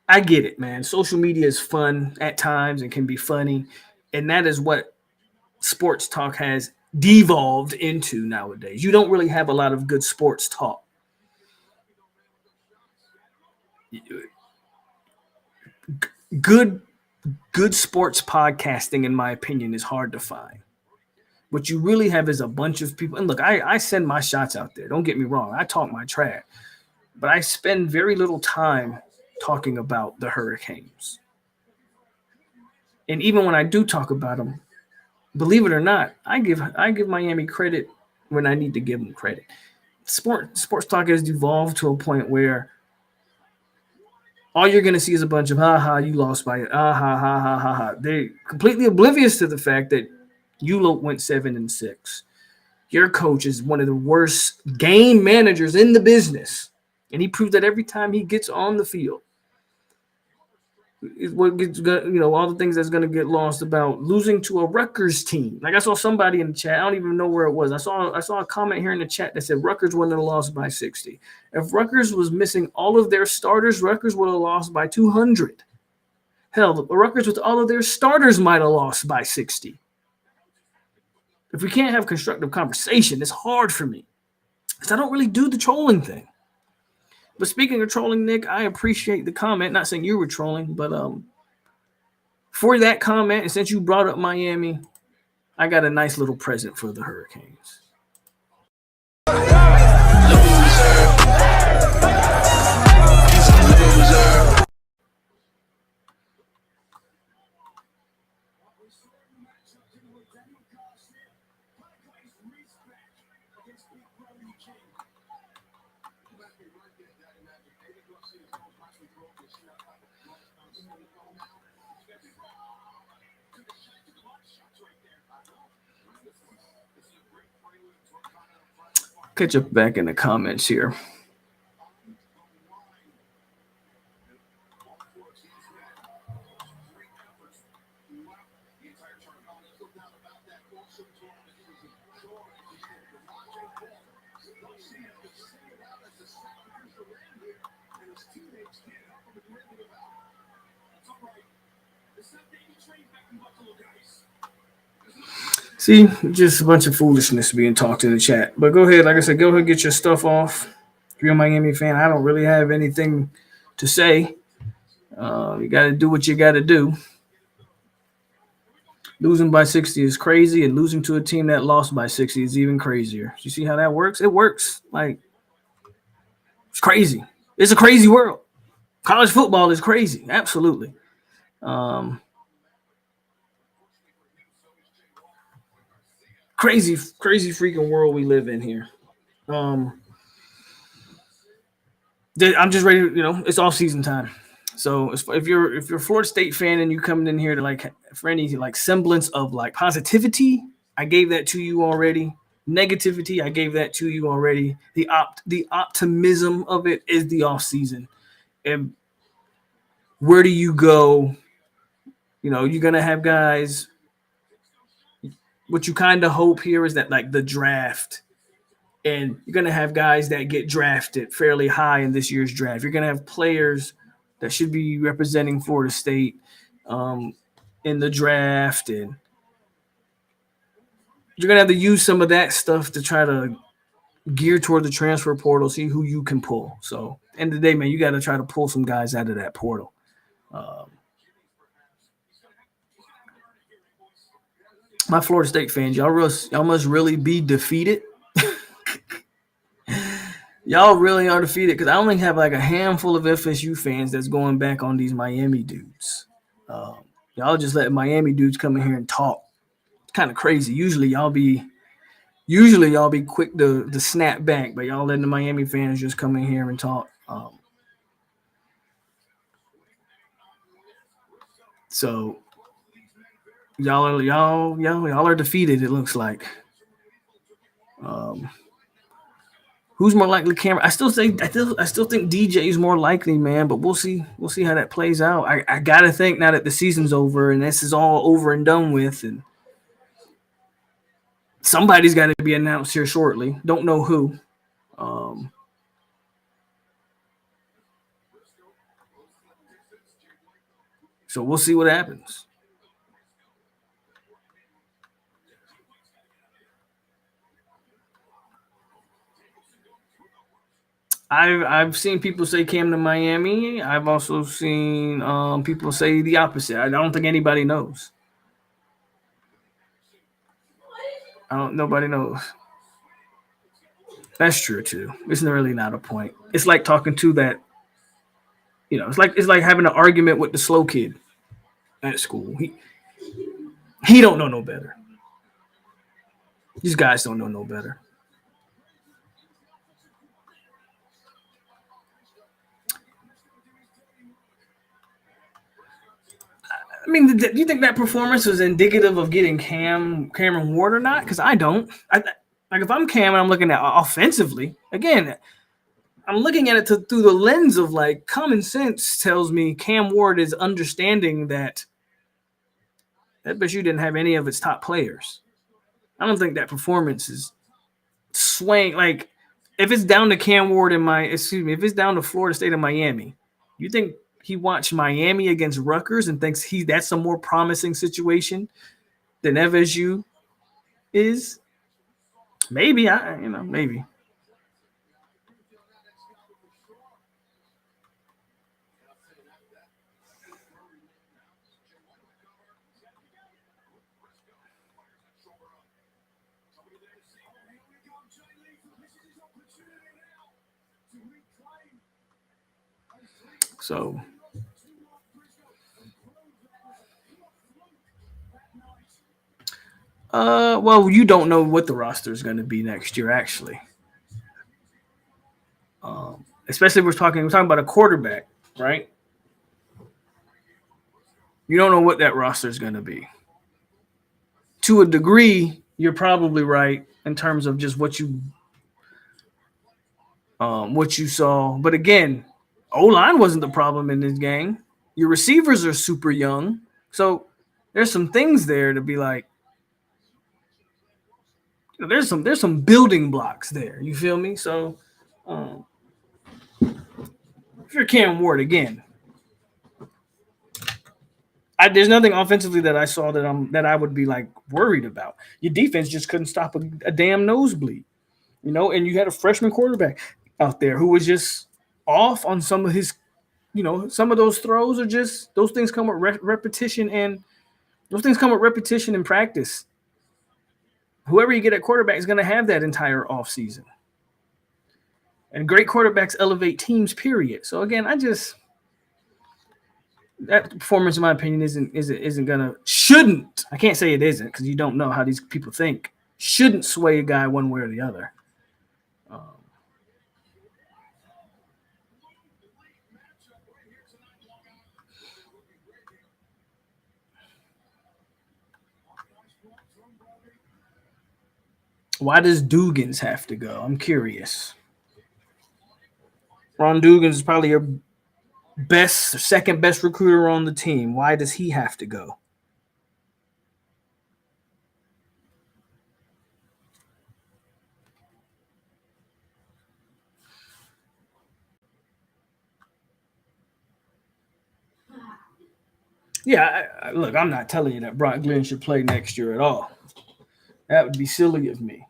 I get it, man. Social media is fun at times and can be funny, and that is what sports talk has devolved into nowadays. You don't really have a lot of good sports talk. Good good sports podcasting, in my opinion, is hard to find. What you really have is a bunch of people. And look, I send my shots out there. Don't get me wrong. I talk my trash. But I spend very little time talking about the Hurricanes. And even when I do talk about them, believe it or not, I give Miami credit when I need to give them credit. Sports talk has evolved to a point where all you're going to see is a bunch of ha ha, you lost by ha ha ha ha ha ha. They're completely oblivious to the fact that ULO went 7-6. Your coach is one of the worst game managers in the business, and he proves that every time he gets on the field. What gets, all the things that's going to get lost about losing to a Rutgers team. Like I saw somebody in the chat, I don't even know where it was. I saw a comment here in the chat that said Rutgers wouldn't have lost by 60. If Rutgers was missing all of their starters, Rutgers would have lost by 200. Hell, the Rutgers with all of their starters might have lost by 60. If we can't have constructive conversation, it's hard for me because I don't really do the trolling thing. But speaking of trolling, Nick, I appreciate the comment. Not saying you were trolling, but for that comment, and since you brought up Miami, I got a nice little present for the Hurricanes. Catch up back in the comments here. See, just a bunch of foolishness being talked in the chat. But go ahead, like I said, go ahead and get your stuff off. If you're a Miami fan, I don't really have anything to say. You got to do what you got to do. Losing by 60 is crazy, and losing to a team that lost by 60 is even crazier. You see how that works? It works. Like, it's crazy. It's a crazy world. College football is crazy. Absolutely. Crazy freaking world we live in here. I'm just ready to, it's off season time. So if you're a Florida State fan and you coming in here to like for any like semblance of like positivity, I gave that to you already. Negativity, I gave that to you already. The optimism of it is the off season. And where do you go? You're gonna have guys. What you kind of hope here is that like the draft, and you're gonna have guys that get drafted fairly high in this year's draft. You're gonna have players that should be representing Florida State in the draft, and you're gonna have to use some of that stuff to try to gear toward the transfer portal, see who you can pull. So, end of the day, man, you got to try to pull some guys out of that portal. My Florida State fans, y'all must really be defeated. Y'all really are defeated because I only have like a handful of FSU fans that's going back on these Miami dudes. Y'all just let Miami dudes come in here and talk. It's kind of crazy. Usually y'all be quick to snap back, but y'all letting the Miami fans just come in here and talk. So y'all are defeated. It looks like. Who's more likely, Cameron? I still think DJ is more likely, man. But we'll see. We'll see how that plays out. I gotta think now that the season's over and this is all over and done with, and somebody's got to be announced here shortly. Don't know who. So we'll see what happens. I've seen people say Cam to Miami. I've also seen people say the opposite. I don't think anybody knows. Nobody knows. That's true too. It's really not a point. It's like talking to that. It's like having an argument with the slow kid at school. He don't know no better. These guys don't know no better. I mean, do you think that performance was indicative of getting Cameron Ward or not? Because I don't. Like if I'm Cam and I'm looking at offensively, again, I'm looking at it through the lens of like common sense tells me Cam Ward is understanding that FSU didn't have any of its top players. I don't think that performance is swaying. Like if it's down to Cam Ward if it's down to Florida State and Miami, you think he watched Miami against Rutgers and thinks that's a more promising situation than FSU is? Maybe maybe. So well, you don't know what the roster is going to be next year, actually. Especially we're talking about a quarterback, right? You don't know what that roster is going to be. To a degree, you're probably right in terms of just what you saw. But again, O-line wasn't the problem in this game. Your receivers are super young, so there's some things there to be like. There's some building blocks there. You feel me? So, if you're Cam Ward again, there's nothing offensively that I saw that I would be like worried about. Your defense just couldn't stop a damn nosebleed, and you had a freshman quarterback out there who was just off on some of his, some of those throws are just those things come with repetition and practice. Whoever you get at quarterback is going to have that entire offseason. And great quarterbacks elevate teams, period. So again, that performance, in my opinion, shouldn't. I can't say it isn't because you don't know how these people think. Shouldn't sway a guy one way or the other. Why does Dugans have to go? I'm curious. Ron Dugans is probably your second best recruiter on the team. Why does he have to go? Yeah, look, I'm not telling you that Brock Glenn should play next year at all. That would be silly of me.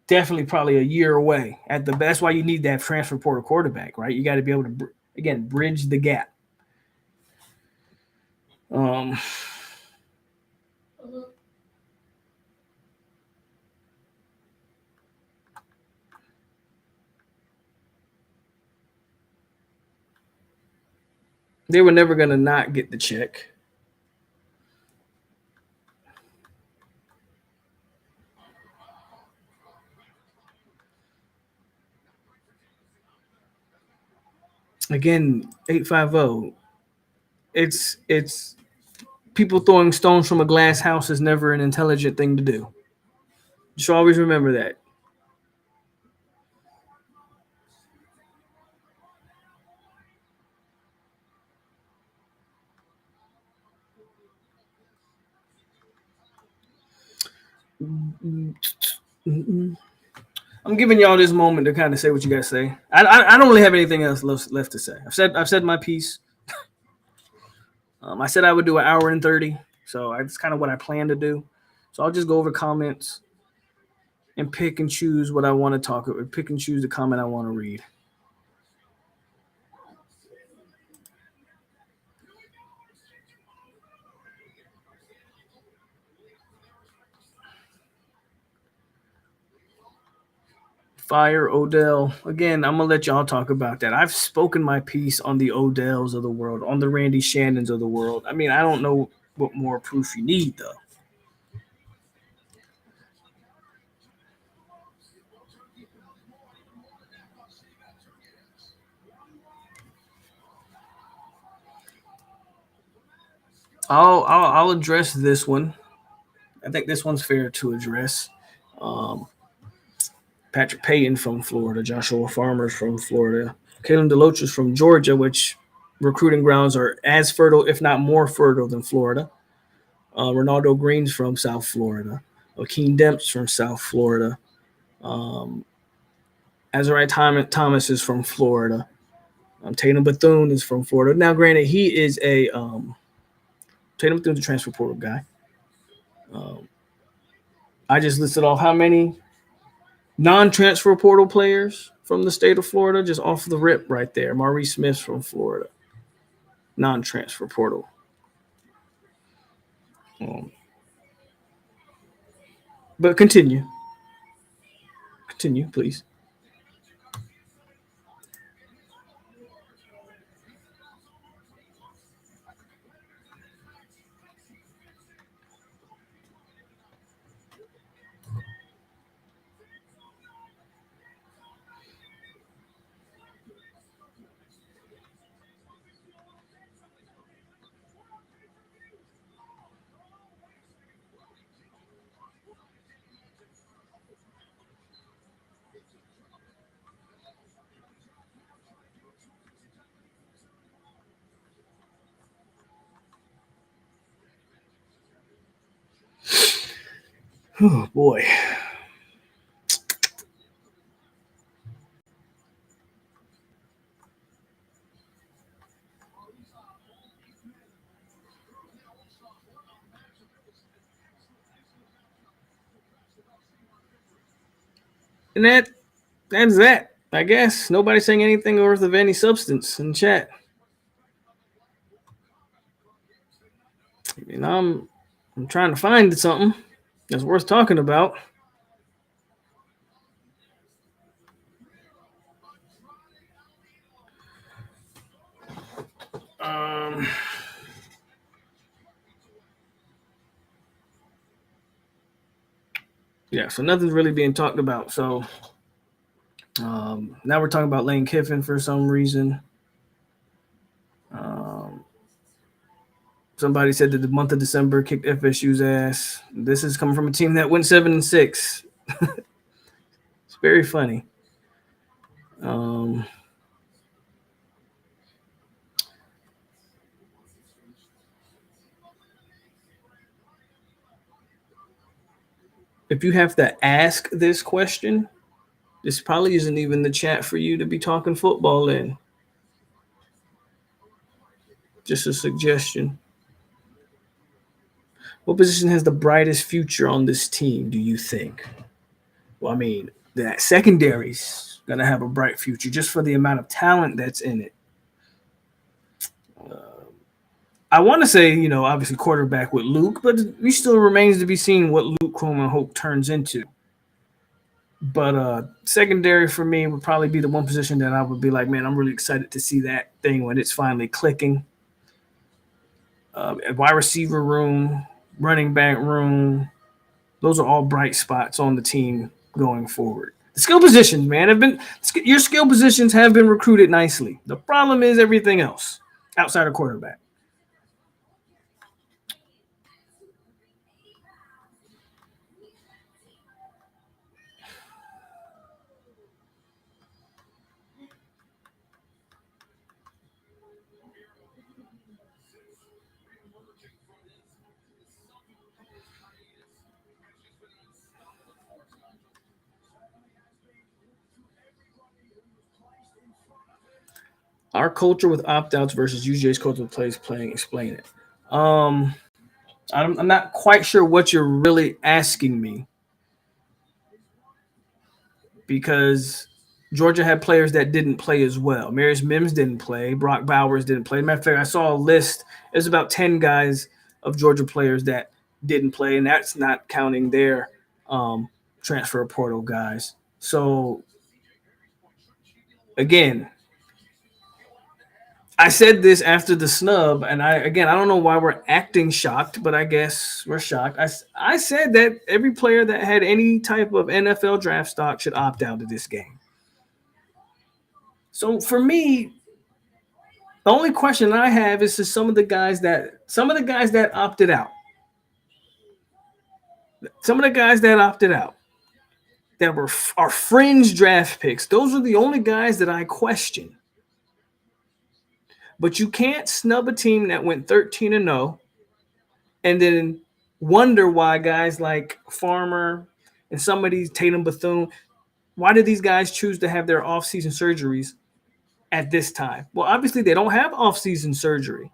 Definitely probably a year away at the best. That's why you need that transfer portal quarterback, right? You got to be able to, again, bridge the gap. They were never going to not get the check. Again, 850. It's people throwing stones from a glass house is never an intelligent thing to do. Just always remember that. I'm giving y'all this moment to kind of say what you guys say. I don't really have anything else left to say. I've said my piece. I said I would do an hour and 30, so that's kind of what I plan to do. So I'll just go over comments. and pick and choose what I want to talk about, pick and choose the comment I want to read. Fire Odell. Again, I'm going to let y'all talk about that. I've spoken my piece on the Odells of the world, on the Randy Shannons of the world. I mean, I don't know what more proof you need, though. I'll address this one. I think this one's fair to address. Patrick Payton from Florida, Joshua Farmer's from Florida, Kalen DeLoach's from Georgia, which recruiting grounds are as fertile, if not more fertile, than Florida. Ronaldo Green's from South Florida. Akeem Demp's from South Florida. Azariah Thomas is from Florida. Tatum Bethune is from Florida. Now, granted, he is a Tatum Bethune's a transfer portal guy. I just listed off how many non-transfer portal players from the state of Florida, just off the rip right there. Maurice Smith from Florida, non-transfer portal. But continue, please. Oh boy. And that's that. I guess nobody's saying anything worth of any substance in chat. I mean, I'm trying to find something that's worth talking about. Yeah, so nothing's really being talked about. So now we're talking about Lane Kiffin for some reason. Somebody said that the month of December kicked FSU's ass. This is coming from a team that went 7-6. It's very funny. If you have to ask this question, this probably isn't even the chat for you to be talking football in. Just a suggestion. What position has the brightest future on this team, do you think? Well, I mean, that secondary's going to have a bright future just for the amount of talent that's in it. I want to say, obviously quarterback with Luke, but it still remains to be seen what Luke Kromenhoek turns into. But secondary for me would probably be the one position that I would be like, man, I'm really excited to see that thing when it's finally clicking. Wide receiver room, running back room, those are all bright spots on the team going forward. The skill positions, man, your skill positions have been recruited nicely. The problem is everything else outside of quarterback. Our culture with opt-outs versus UGA's culture with plays playing. Explain it. I'm not quite sure what you're really asking me. because Georgia had players that didn't play as well. Marius Mims didn't play. Brock Bowers didn't play. Matter of fact, I saw a list. There's about 10 guys of Georgia players that didn't play, and that's not counting their transfer portal guys. So, again, I said this after the snub, and I don't know why we're acting shocked, but I guess we're shocked. I said that every player that had any type of NFL draft stock should opt out of this game. So for me, the only question I have is to some of the guys that opted out. Some of the guys that opted out that are fringe draft picks. Those are the only guys that I question. But you can't snub a team that went 13-0 and then wonder why guys like Farmer and some of these Tatum Bethune, why did these guys choose to have their offseason surgeries at this time? Well, obviously they don't have offseason surgery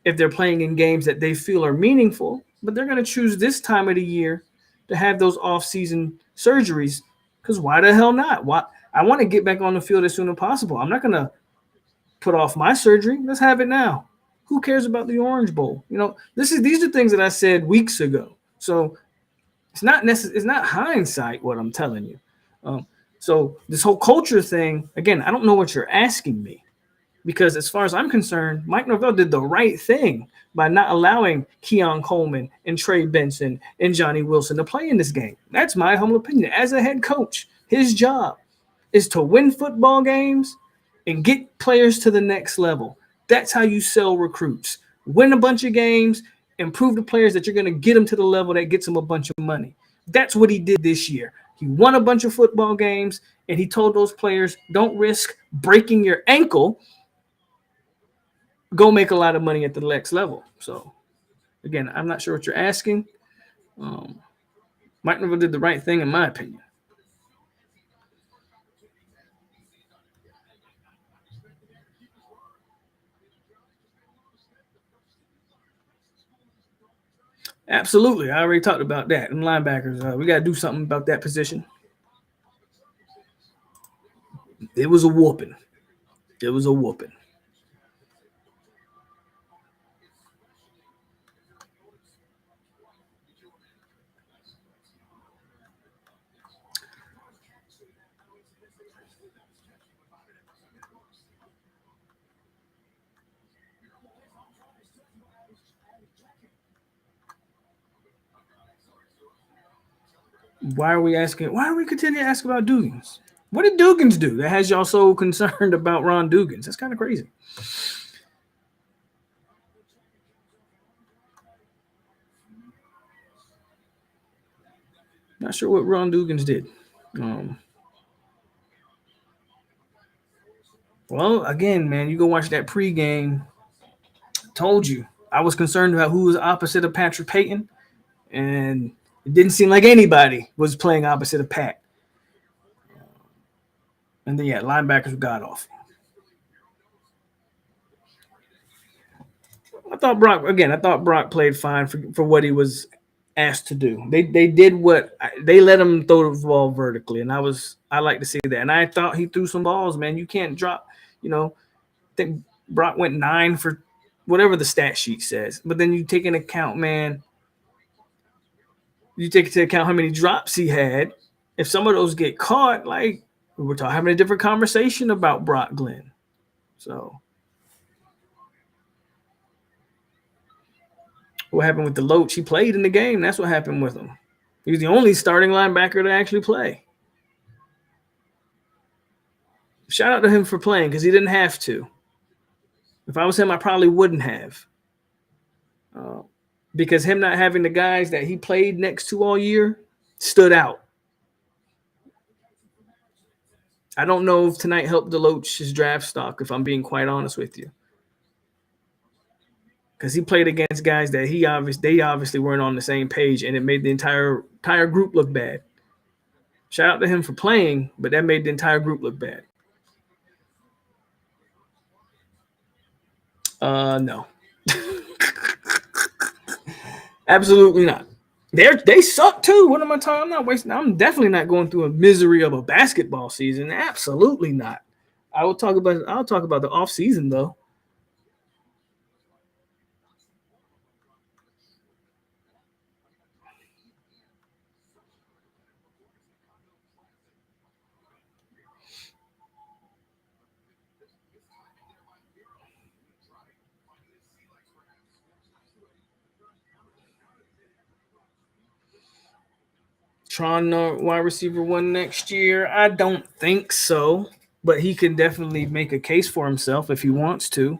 if they're playing in games that they feel are meaningful, but they're going to choose this time of the year to have those offseason surgeries because why the hell not? Why? I want to get back on the field as soon as possible. I'm not going to put off my surgery. Let's have it now. Who cares about the Orange Bowl? These are things that I said weeks ago. So it's not hindsight what I'm telling you. So this whole culture thing, again, I don't know what you're asking me because as far as I'm concerned, Mike Norvell did the right thing by not allowing Keon Coleman and Trey Benson and Johnny Wilson to play in this game. That's my humble opinion. As a head coach, his job is to win football games and get players to the next level. That's how you sell recruits. Win a bunch of games and prove to players that you're going to get them to the level that gets them a bunch of money. That's what he did this year. He won a bunch of football games, and he told those players, don't risk breaking your ankle. Go make a lot of money at the next level. So, again, I'm not sure what you're asking. Mike Norvell did the right thing, in my opinion. Absolutely. I already talked about that. And linebackers, we got to do something about that position. It was a whooping. It was a whooping. Why are we continue to ask about Dugans? What did Dugans do that has y'all so concerned about Ron Dugans? That's kind of crazy. Not sure what Ron Dugans did. Well, again, man, you go watch that pregame. Told you. I was concerned about who was opposite of Patrick Payton, and it didn't seem like anybody was playing opposite of Pat. And then, linebackers were god-awful. I thought Brock played fine for what he was asked to do. They did they let him throw the ball vertically, and I like to see that. And I thought he threw some balls, man. You can't drop, I think Brock went 9 for whatever the stat sheet says. But then you take into account, man, how many drops he had. If some of those get caught, like we're having a different conversation about Brock Glenn. So what happened with the Loach? He played in the game. That's what happened with him. He was the only starting linebacker to actually play. Shout out to him for playing because he didn't have to. If I was him, I probably wouldn't have. Because him not having the guys that he played next to all year stood out. I don't know if tonight helped Deloach's draft stock, if I'm being quite honest with you. Because he played against guys that they obviously weren't on the same page, and it made the entire group look bad. Shout out to him for playing, but that made the entire group look bad. No. Absolutely not. They suck too. What am I talking? I'm not wasting. I'm definitely not going through a misery of a basketball season. Absolutely not. I'll talk about the off season though. Tron wide receiver one next year. I don't think so, but he can definitely make a case for himself if he wants to.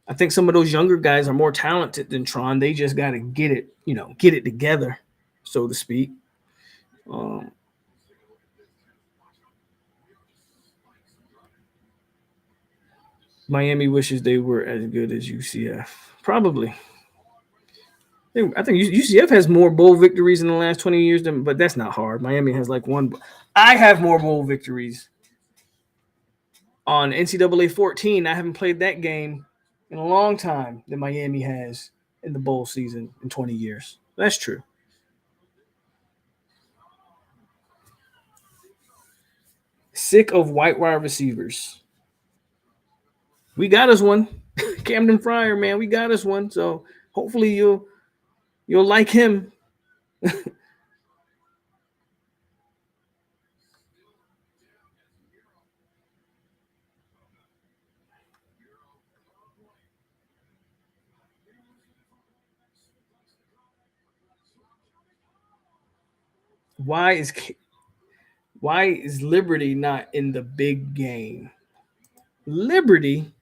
I think some of those younger guys are more talented than Tron. They just got to get it together, so to speak. Um, Miami wishes they were as good as UCF. Probably. I think UCF has more bowl victories in the last 20 years, but that's not hard. Miami has like one. I have more bowl victories on NCAA 14. I haven't played that game in a long time than Miami has in the bowl season in 20 years. That's true. Sick of white wide receivers. We got us one. Camden Fryer, man, we got us one. So hopefully you'll like him. Why is Liberty not in the big game? Liberty.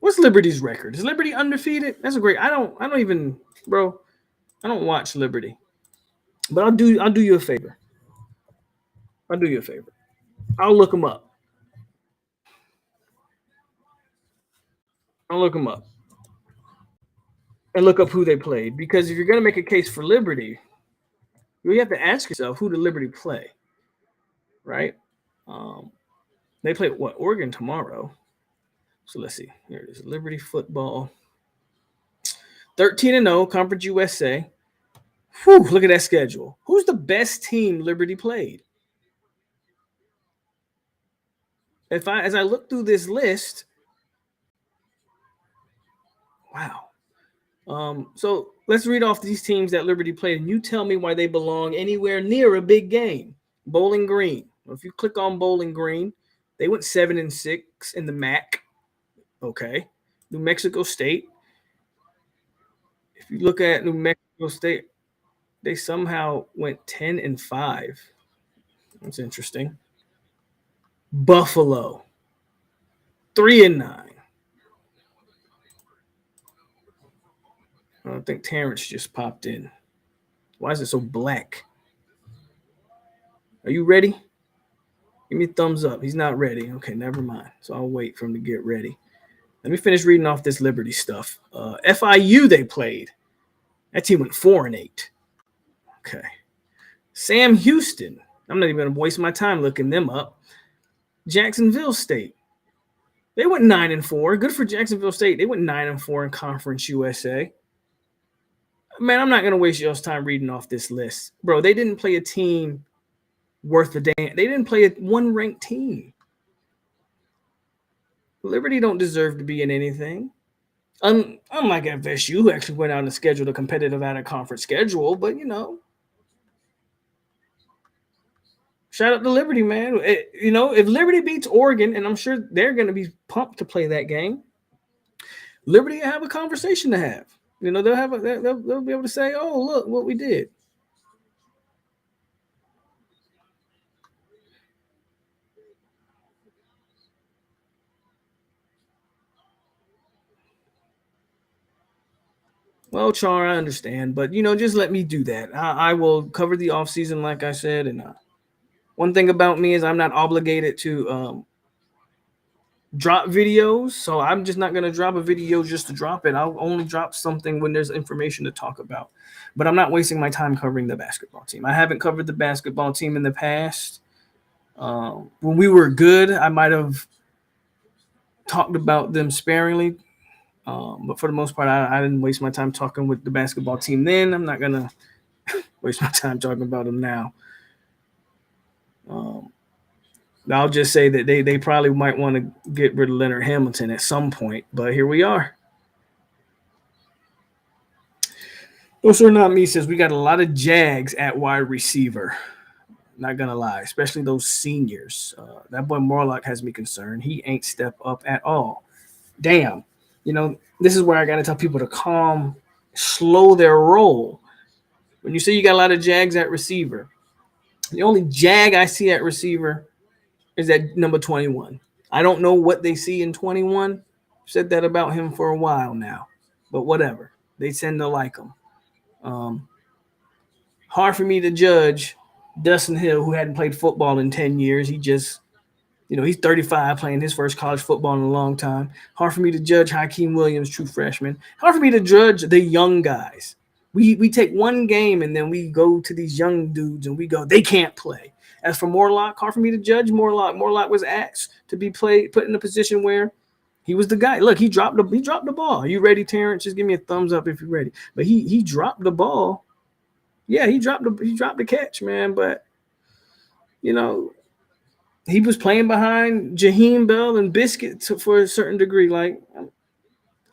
What's Liberty's record? Is Liberty undefeated? That's a great. I don't even, bro. I don't watch Liberty, but I'll do you a favor. I'll do you a favor. I'll look them up. I'll look them up and look up who they played, because if you're gonna make a case for Liberty, you have to ask yourself who did Liberty play, right? They play what, Oregon tomorrow. So let's see. Here it is. Liberty football. 13-0, Conference USA. Whew, look at that schedule. Who's the best team Liberty played? As I look through this list, wow. So let's read off these teams that Liberty played, and you tell me why they belong anywhere near a big game. Bowling Green. If you click on Bowling Green, they went 7-6 in the MAC. Okay. New Mexico State. If you look at New Mexico State, they somehow went 10-5. That's interesting. Buffalo, 3-9. I think Terrence just popped in. Why is it so black? Are you ready? Give me a thumbs up. He's not ready. Okay, never mind. So I'll wait for him to get ready. Let me finish reading off this Liberty stuff. FIU they played. That team went 4-8. Okay. Sam Houston. I'm not even going to waste my time looking them up. Jacksonville State. They went 9-4. Good for Jacksonville State. They went 9-4 in Conference USA. Man, I'm not going to waste y'all's time reading off this list. Bro, they didn't play a team worth a damn. They didn't play a one-ranked team. Liberty don't deserve to be in anything. Unlike FSU, who actually went out and scheduled a competitive out-of-conference schedule, but, shout out to Liberty, man. If Liberty beats Oregon, and I'm sure they're going to be pumped to play that game, Liberty have a conversation to have. They'll be able to say, "Oh, look what we did." Well, Char, I understand, but just let me do that. I will cover the offseason, like I said, and one thing about me is I'm not obligated to drop videos, so I'm just not going to drop a video just to drop it. I'll only drop something when there's information to talk about. But I'm not wasting my time covering the basketball team. I haven't covered the basketball team in the past. When we were good, I might have talked about them sparingly. But for the most part, I didn't waste my time talking with the basketball team then. I'm not going to waste my time talking about them now. I'll just say that they probably might want to get rid of Leonard Hamilton at some point, but here we are. Those are not me says we got a lot of Jags at wide receiver. Not gonna lie, especially those seniors. That boy Morlock has me concerned. He ain't step up at all. Damn. This is where I gotta tell people to slow their roll. When you say you got a lot of Jags at receiver, the only Jag I see at receiver is at number 21. I don't know what they see in 21. Said that about him for a while now, but whatever. They tend to like him. Hard for me to judge Dustin Hill, who hadn't played football in 10 years. He just, he's 35, playing his first college football in a long time. Hard for me to judge Hakeem Williams, true freshman. Hard for me to judge the young guys. We take one game and then we go to these young dudes and we go, they can't play. As for Morlock, hard for me to judge Morlock. Morlock was asked to be put in a position where he was the guy. Look, he dropped the ball. Are you ready, Terrence? Just give me a thumbs up if you're ready. But he dropped the ball. Yeah, he dropped the catch, man. But he was playing behind Jaheim Bell and Biscuit for a certain degree. Like,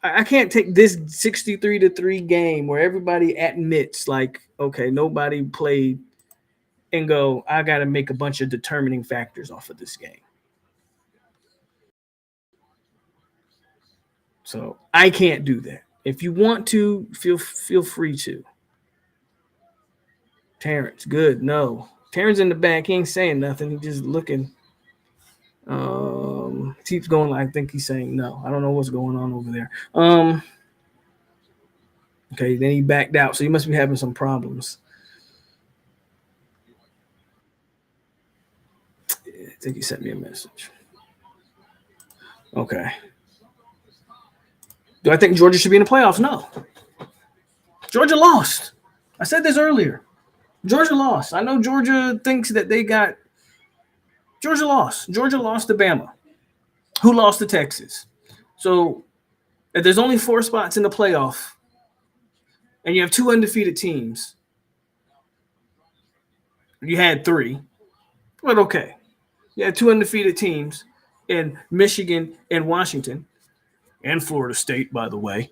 I can't take this 63-3 game where everybody admits, like, okay, nobody played, and go, I got to make a bunch of determining factors off of this game. So I can't do that. If you want to, feel free to. Terrence, good. No. Terrence in the back, he ain't saying nothing. He's just looking. Keeps going. I think he's saying no. I don't know what's going on over there. Okay, then he backed out, so he must be having some problems. I think he sent me a message. Okay. Do I think Georgia should be in the playoffs? No. Georgia lost. I said this earlier. Georgia lost. I know Georgia thinks that they got – Georgia lost. Georgia lost to Bama, who lost to Texas. So if there's only 4 spots in the playoff and you have 2 undefeated teams, you had 3, but okay. You had 2 undefeated teams in Michigan and Washington and Florida State, by the way.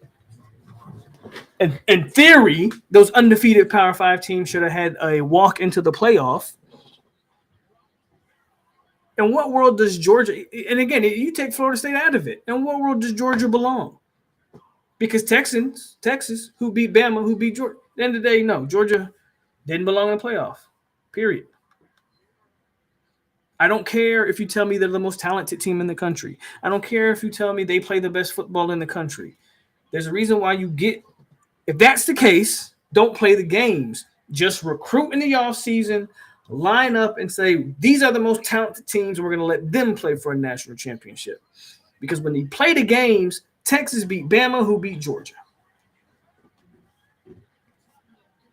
And in theory, those undefeated Power 5 teams should have had a walk into the playoff. In what world does Georgia – and again, you take Florida State out of it. In what world does Georgia belong? Because Texas, who beat Bama, who beat Georgia. At the end of the day, no, Georgia didn't belong in the playoff, period. I don't care if you tell me they're the most talented team in the country. I don't care if you tell me they play the best football in the country. There's a reason why you get – if that's the case, don't play the games. Just recruit in the offseason, line up and say, these are the most talented teams, and we're going to let them play for a national championship. Because when they play the games, Texas beat Bama, who beat Georgia. To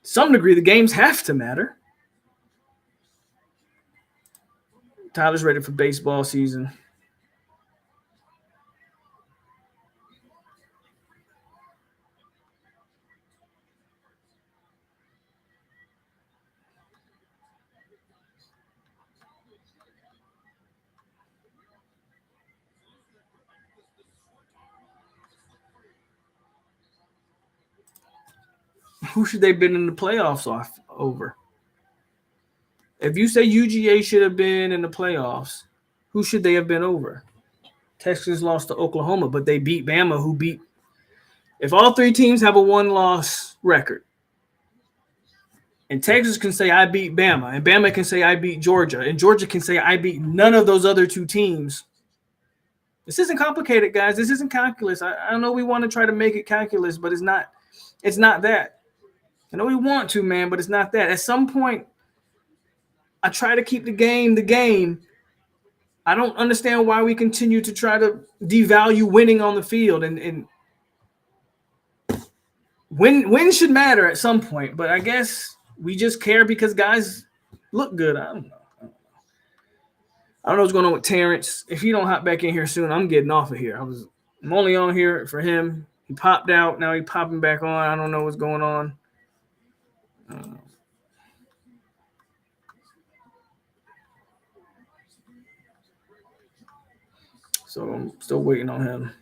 some degree, the games have to matter. Tyler's ready for baseball season. Who should they have been in the playoffs over? If you say UGA should have been in the playoffs, who should they have been over? Texas lost to Oklahoma, but they beat Bama, who beat – if all 3 teams have a 1-loss record, and Texas can say, I beat Bama, and Bama can say, I beat Georgia, and Georgia can say, I beat none of those other 2 teams. This isn't complicated, guys. This isn't calculus. I know we want to try to make it calculus, but it's not. It's not that. I know we want to, man, but it's not that. At some point, I try to keep the game. I don't understand why we continue to try to devalue winning on the field. And win should matter at some point, but I guess we just care because guys look good. I don't know what's going on with Terrence. If he don't hop back in here soon, I'm getting off of here. I'm only on here for him. He popped out. Now he popping back on. I don't know what's going on. So I'm still waiting on him.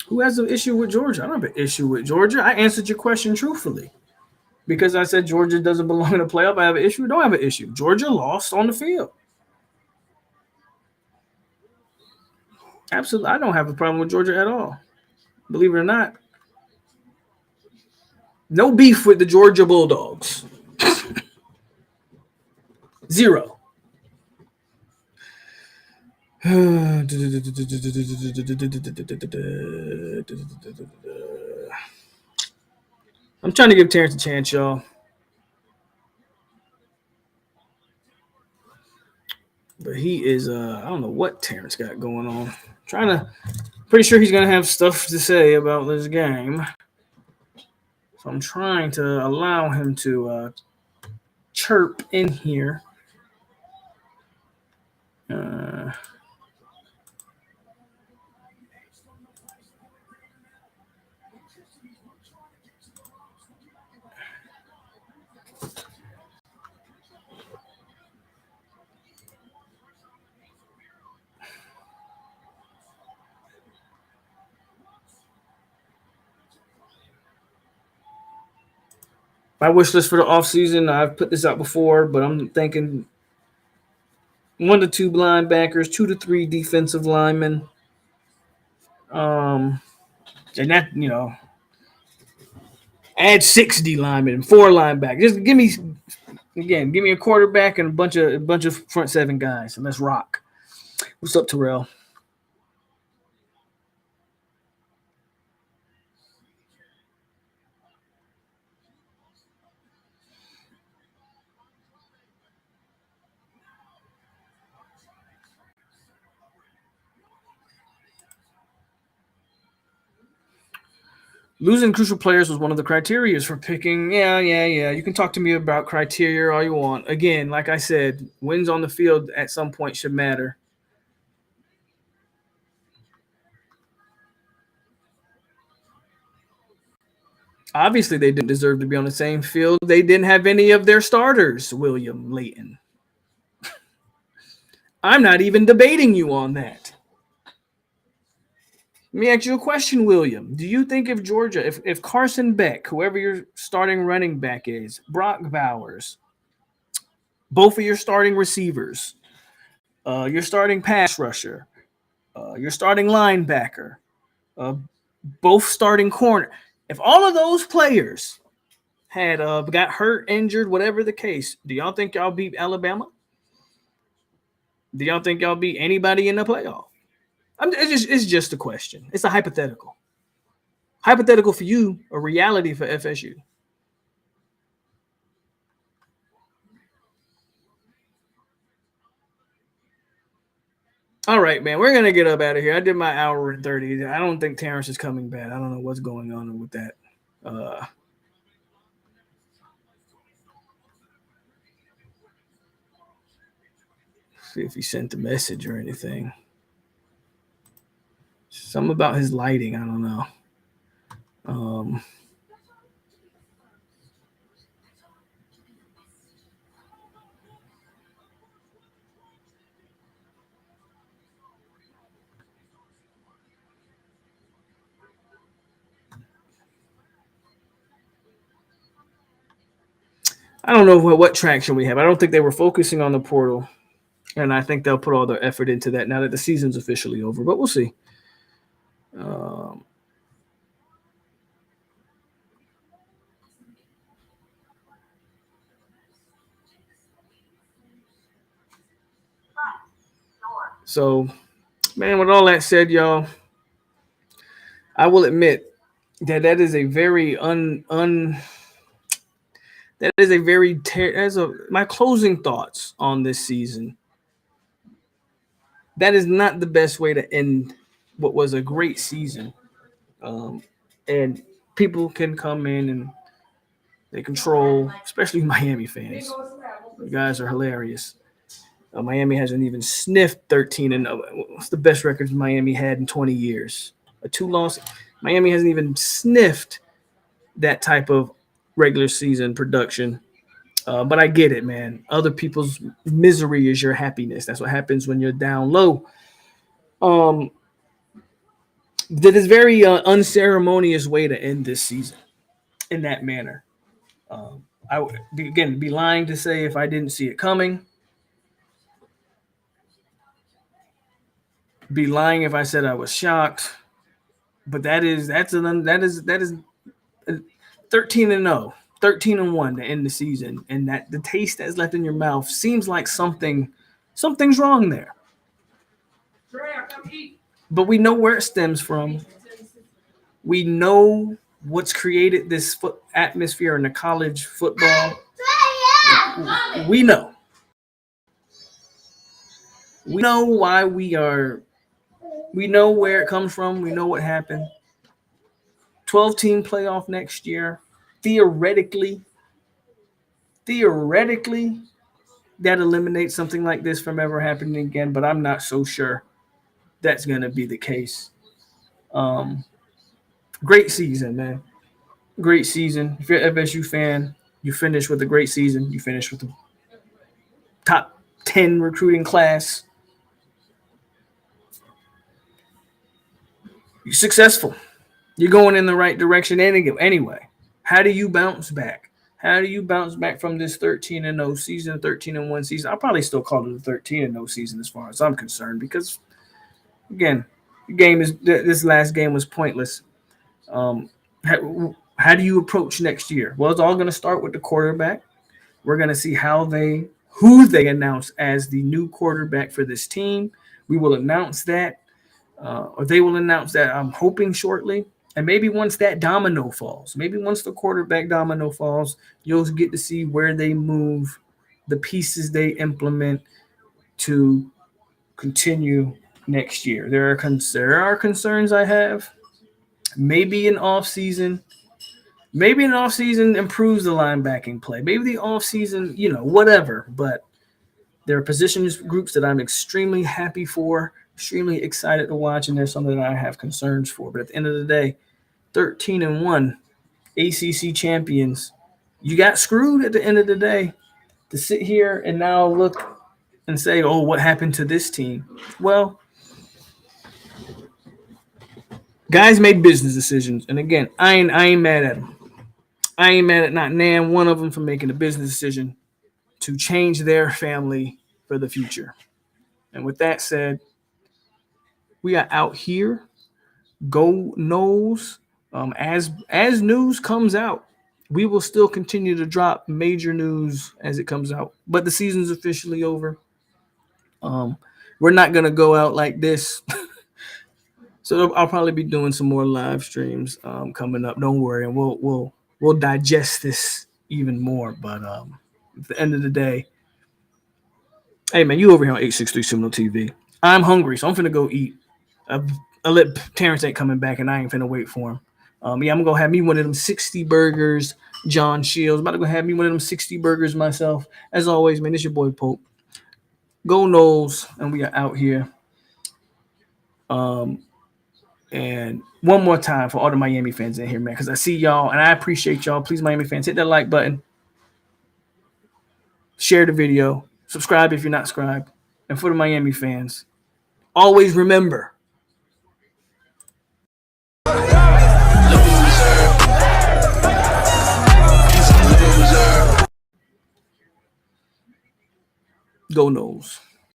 Who has an issue with Georgia? I don't have an issue with Georgia. I answered your question truthfully. Because I said Georgia doesn't belong in the playoff, I have an issue. Don't have an issue. Georgia lost on the field. Absolutely. I don't have a problem with Georgia at all. Believe it or not. No beef with the Georgia Bulldogs. Zero. I'm trying to give Terrence a chance, y'all. But he is, I don't know what Terrence got going on. Pretty sure he's going to have stuff to say about this game. So I'm trying to allow him to chirp in here. My wish list for the offseason, I've put this out before, but I'm thinking 1 to 2 linebackers, 2 to 3 defensive linemen. And that, add 6 D linemen and 4 linebackers. Just give me a quarterback and a bunch of front 7 guys, and let's rock. What's up, Terrell? Losing crucial players was one of the criteria for picking. Yeah. You can talk to me about criteria all you want. Again, like I said, wins on the field at some point should matter. Obviously, they didn't deserve to be on the same field. They didn't have any of their starters, William Layton. I'm not even debating you on that. Let me ask you a question, William. Do you think if Georgia, if Carson Beck, whoever your starting running back is, Brock Bowers, both of your starting receivers, your starting pass rusher, your starting linebacker, both starting corner, if all of those players had got hurt, injured, whatever the case, do y'all think y'all beat Alabama? Do y'all think y'all beat anybody in the playoff? It's just a question. It's a hypothetical. Hypothetical for you, a reality for FSU. All right, man. We're going to get up out of here. I did my hour and 30. I don't think Terrence is coming back. I don't know what's going on with that. See if he sent a message or anything. Something about his lighting. I don't know. I don't know what traction we have. I don't think they were focusing on the portal. And I think they'll put all their effort into that now that the season's officially over. But we'll see. So, man, with all that said, y'all, I will admit that is a very my closing thoughts on this season. That is not the best way to end what was a great season. And people can come in and they control, especially Miami fans. You guys are hilarious. Miami hasn't even sniffed 13-0. What's the best records Miami had in 20 years? A 2-loss. Miami hasn't even sniffed that type of regular season production. But I get it, man. Other people's misery is your happiness. That's what happens when you're down low. That is very unceremonious way to end this season in that manner. I would again be lying to say if I didn't see it coming. Be lying if I said I was shocked. But that is 13-0, 13-1 to end the season, and that the taste that's left in your mouth seems like something's wrong there. But we know where it stems from. We know what's created this atmosphere in the college football. We know. We know why we are. We know where it comes from. We know what happened. 12-team playoff next year. Theoretically, that eliminates something like this from ever happening again, but I'm not so sure that's going to be the case. Great season, man. Great season. If you're an FSU fan, you finish with a great season. You finish with the top 10 recruiting class. You're successful. You're going in the right direction anyway. How do you bounce back? How do you bounce back from this 13-0 season, 13-1 season? I'll probably still call it a 13-0 season as far as I'm concerned because, again, this last game was pointless. How do you approach next year? Well, it's all going to start with the quarterback. We're going to see who they announce as the new quarterback for this team. We will announce that, or they will announce that, I'm hoping shortly. And maybe once that domino falls, maybe once the quarterback domino falls, you'll get to see where they move, the pieces they implement to continue next year. There are concerns I have. Maybe an offseason improves the linebacking play. Maybe the offseason, whatever. But there are position groups that I'm extremely happy for, extremely excited to watch, and there's something that I have concerns for. But at the end of the day, 13-1, ACC champions, you got screwed at the end of the day. To sit here and now look and say, oh, what happened to this team? Well, guys made business decisions. And again, I ain't mad at them. I ain't mad at not one of them for making a business decision to change their family for the future. And with that said, we are out here. Go Noles. As news comes out, we will still continue to drop major news as it comes out. But the season's officially over. We're not going to go out like this. So I'll probably be doing some more live streams coming up. Don't worry, and we'll digest this even more. But at the end of the day, hey man, you over here on 863 Seminole TV. I'm hungry, so I'm finna go eat. I let Terrence ain't coming back, and I ain't finna wait for him. I'm gonna have me one of them 60 burgers. John Shields about to go have me one of them 60 burgers myself. As always, man, it's your boy POLK. Go Noles, and we are out here. And one more time for all the Miami fans in here, man, because I see y'all and I appreciate y'all. Please, Miami fans, hit that like button. Share the video. Subscribe if you're not subscribed. And for the Miami fans, always remember. Go Noles.